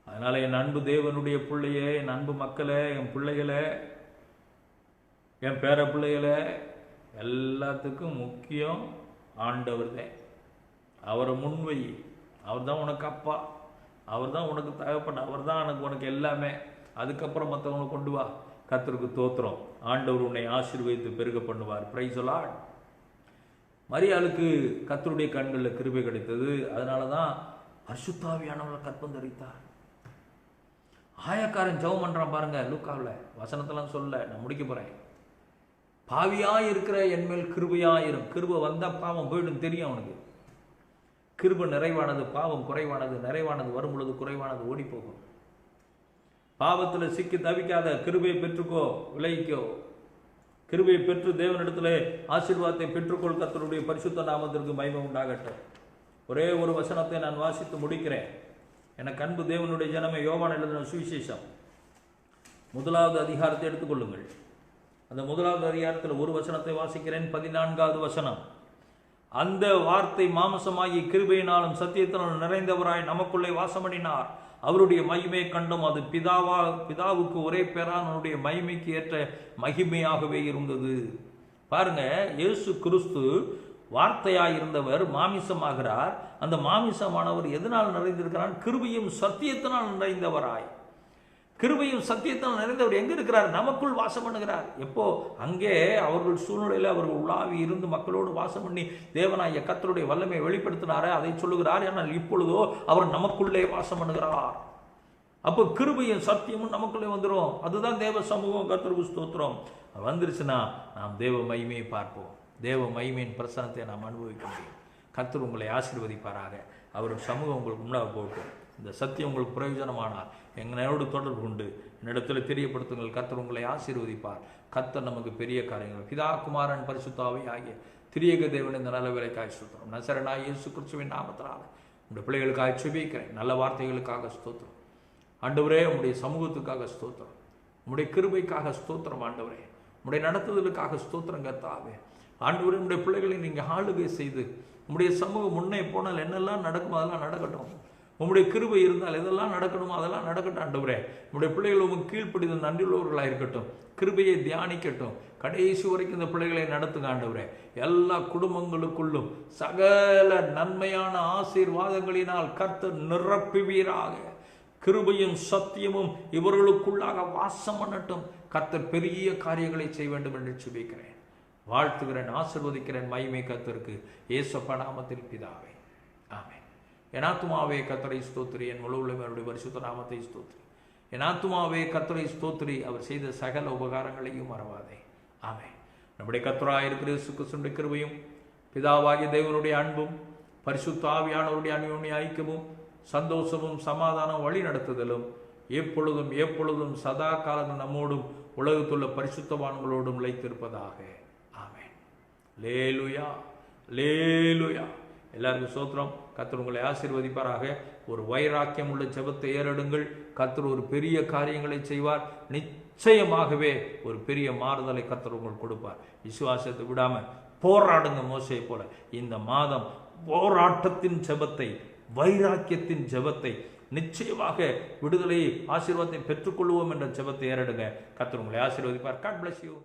அதனால என் அன்பு தேவனுடைய பிள்ளையே, என் அன்பு மக்களே, என் பிள்ளைகளே, என் பேர பிள்ளைகளே, எல்லாத்துக்கும் முக்கியம் ஆண்டவர் தான். அவரை முன்வை. அவர் தான் உனக்கு அப்பா, அவர் தான் உனக்கு தகப்பன், அவர் தான் உனக்கு எல்லாமே. அதுக்கப்புறம் மற்றவங்களை கொண்டு வா. கர்த்தருக்கு தோத்திரம். ஆண்டவர் உன்னை ஆசீர்வதித்து பெருக பண்ணுவார். Price the Lord. மரியாளுக்கு கர்த்தருடைய கண்களில் கிருபை கிடைத்தது. அதனால தான் பரிசுத்த ஆவியானவரை கற்பம் தரித்தார். ஆயக்காரன் ஜெபம் பண்றான் பாருங்க, லூக்காவில் வசனத்தெல்லாம் சொல்ல நான் முடிக்க போறேன். பாவியாய் இருக்கிற என் மேல் கிருபையாயிரும். கிருபை வந்தா பாவம் போயிடும் தெரியும் அவனுக்கு. கிருபை நிறைவானது, பாவம் குறைவானது. நிறைவானது வரும் பொழுது குறைவானது ஓடி போகும். பாவத்தில் சிக்கி தவிக்காத, கிருபையை பெற்றுக்கோ, விலகிக்கோ. கிருபையை பெற்று தேவனிடத்தில் ஆசீர்வாதத்தை பெற்றுக்கொள். கர்த்தருடைய பரிசுத்த நாமத்திற்கு மகிமை உண்டாகட்டும். ஒரே ஒரு வசனத்தை நான் வாசித்து முடிக்கிறேன். எனக்கு அன்பு தேவனுடைய ஜனமே, யோவான் எழுதின சுவிசேஷம் 1வது அதிகாரத்தை எடுத்துக்கொள்ளுங்கள். அந்த 1வது அதிகாரத்தில் ஒரு வசனத்தை வாசிக்கிறேன். 14வது வசனம். அந்த வார்த்தை மாம்சமாகி கிருபையினாலும் சத்தியத்தினாலும் நிறைந்தவராய் நமக்குள்ளே வாசமணினார். அவருடைய மகிமையை கண்டும் அது பிதாவுக்கு ஒரே பேரானுடைய மகிமைக்கு ஏற்ற மகிமையாகவே இருந்தது. பாருங்க, இயேசு கிறிஸ்து வார்த்தையாய் இருந்தவர் மாமிசமாகிறார். அந்த மாமிசமானவர் எதனால் நிறைந்திருக்கிறார்? கிருபையும் சத்தியத்தினால் நிறைந்தவராய். கிருபையும் சத்தியத்தினால் நிறைந்தவர் எங்க இருக்கிறார்? நமக்குள் வாசம் பண்ணுகிறார். எப்போ? அங்கே அவர்கள் சூழ்நிலையில் அவர்கள் உலாவி இருந்து மக்களோடு வாசம் பண்ணி தேவனாகிய கர்த்தருடைய வல்லமையை வெளிப்படுத்தினாரே, அதை சொல்லுகிறார். ஆனால் இப்பொழுதோ அவர் நமக்குள்ளே வாசம் பண்ணுகிறார். அப்போ கிருபையும் சத்தியமும் நமக்குள்ளே வந்துடும். அதுதான் தேவ சமூகம். கர்த்தருக்கு ஸ்தோத்திரம். வந்துருச்சுன்னா நாம் தேவ மகிமையை பார்ப்போம். தேவ மகிமையின் பிரசனத்தை நாம் அனுபவிக்க முடியும். கர்த்தர் உங்களை ஆசீர்வதிப்பாராக. அவருடைய சமூகம் உங்களுக்கு முன்னாக போகட்டும். இந்த சத்தியம் உங்களுக்கு பிரயோஜனமானால் எங்களோடு தொடர்பு கொண்டு என்னிடத்தில் தெரியப்படுத்துங்கள். கர்த்தர் உங்களை ஆசீர்வதிப்பார். கர்த்தர் நமக்கு பெரிய காரியங்கள். பிதா குமாரன் பரிசுத்தாவி ஆகிய திரியேக தேவன் இந்த நல்ல வேலைக்காய் ஸ்தோத்திரம். நசரேனாகிய இயேசு கிறிஸ்துவின் நாமத்தினால உங்களுடைய பிள்ளைகளுக்காக ஜெபிக்கிறேன். நல்ல வார்த்தைகளுக்காக ஸ்தோத்திரம் ஆண்டவரே. உங்களுடைய சமூகத்துக்காக ஸ்தோத்திரம். உங்களுடைய கிருபைக்காக ஸ்தோத்திரம் ஆண்டவரே. உங்களுடைய நடத்துதலுக்காக ஸ்தோத்திரம் கர்த்தாவே. ஆண்டவரே, உங்களுடைய பிள்ளைகளை நீங்கள் ஆளுகை செய்து உங்களுடைய சமூகம் முன்னே போனால் என்னெல்லாம் நடக்குமோ அதெல்லாம் நடக்கட்டும். உங்களுடைய கிருபை இருந்தால் எதெல்லாம் நடக்கணுமோ அதெல்லாம் நடக்கட்டும் ஆண்டவரே. உங்களுடைய பிள்ளைகள் உங்களுக்கு கீழ்ப்படிதல் நன்றியுள்ளவர்களாக இருக்கட்டும். கிருபையை தியானிக்கட்டும். கடைசி வரைக்கும் இந்த பிள்ளைகளை நடத்துங்க ஆண்டவரே. எல்லா குடும்பங்களுக்குள்ளும் சகல நன்மையான ஆசீர்வாதங்களினால் கர்த்தர் நிரப்புவீராக. கிருபையும் சத்தியமும் இவர்களுக்குள்ளாக வாசம் பண்ணட்டும். கர்த்தர் பெரிய காரியங்களை செய்ய வேண்டும் என்று ஜெபிக்கிறேன். வாழ்த்துகிறேன், ஆசீர்வதிக்கிறேன். மகிமை கர்த்தருக்கு. இயேசுவின் நாமத்தில் பிதாவே, ஆமென். என் ஆத்துமாவே கர்த்தரை ஸ்தோத்திரி. என் முழு உள்ளவருடைய பரிசுத்த நாமத்தை ஸ்தோத்திரி. என் ஆத்துமாவே கர்த்தரை ஸ்தோத்திரி. அவர் செய்த சகல உபகாரங்களையும் மறவாதே. ஆமென். நம்முடைய கர்த்தராய் இருக்கிற இயேசு கிறிஸ்துவின் கிருபையும் பிதாவாகிய தேவனுடைய அன்பும் பரிசுத்த ஆவியானவருடைய அந்யோன்ய ஐக்கியமும் சந்தோஷமும் சமாதானம் வழி நடத்துதலும் எப்பொழுதும் எப்பொழுதும் சதா காலமும் நம்மோடும் உலகத்துள்ள பரிசுத்தவான்களோடும் நிலைத்திருப்பதாக. ஆமென். லேலுயா லேலுயா. எல்லாருக்கும் சோத்திரம். கர்த்தர் உங்களை ஆசீர்வதிப்பாராக. ஒரு வைராக்கியம் உள்ள ஜெபத்தை ஏறெடுங்கள். கர்த்தர் ஒரு பெரிய காரியங்களை செய்வார். நிச்சயமாகவே ஒரு பெரிய மாறுதலை கர்த்தர் உங்களுக்கு கொடுப்பார். விசுவாசத்தை விடாம போராடுங்க. மோசேயை போல இந்த மாதம் போராட்டத்தின் ஜெபத்தை, வைராக்கியத்தின் ஜெபத்தை, நிச்சயமாக விடுதலை ஆசீர்வாதத்தை பெற்றுக்கொள்வோம் என்ற ஜெபத்தை ஏறெடுங்க. கர்த்தர் உங்களை ஆசீர்வதிப்பார். God bless you.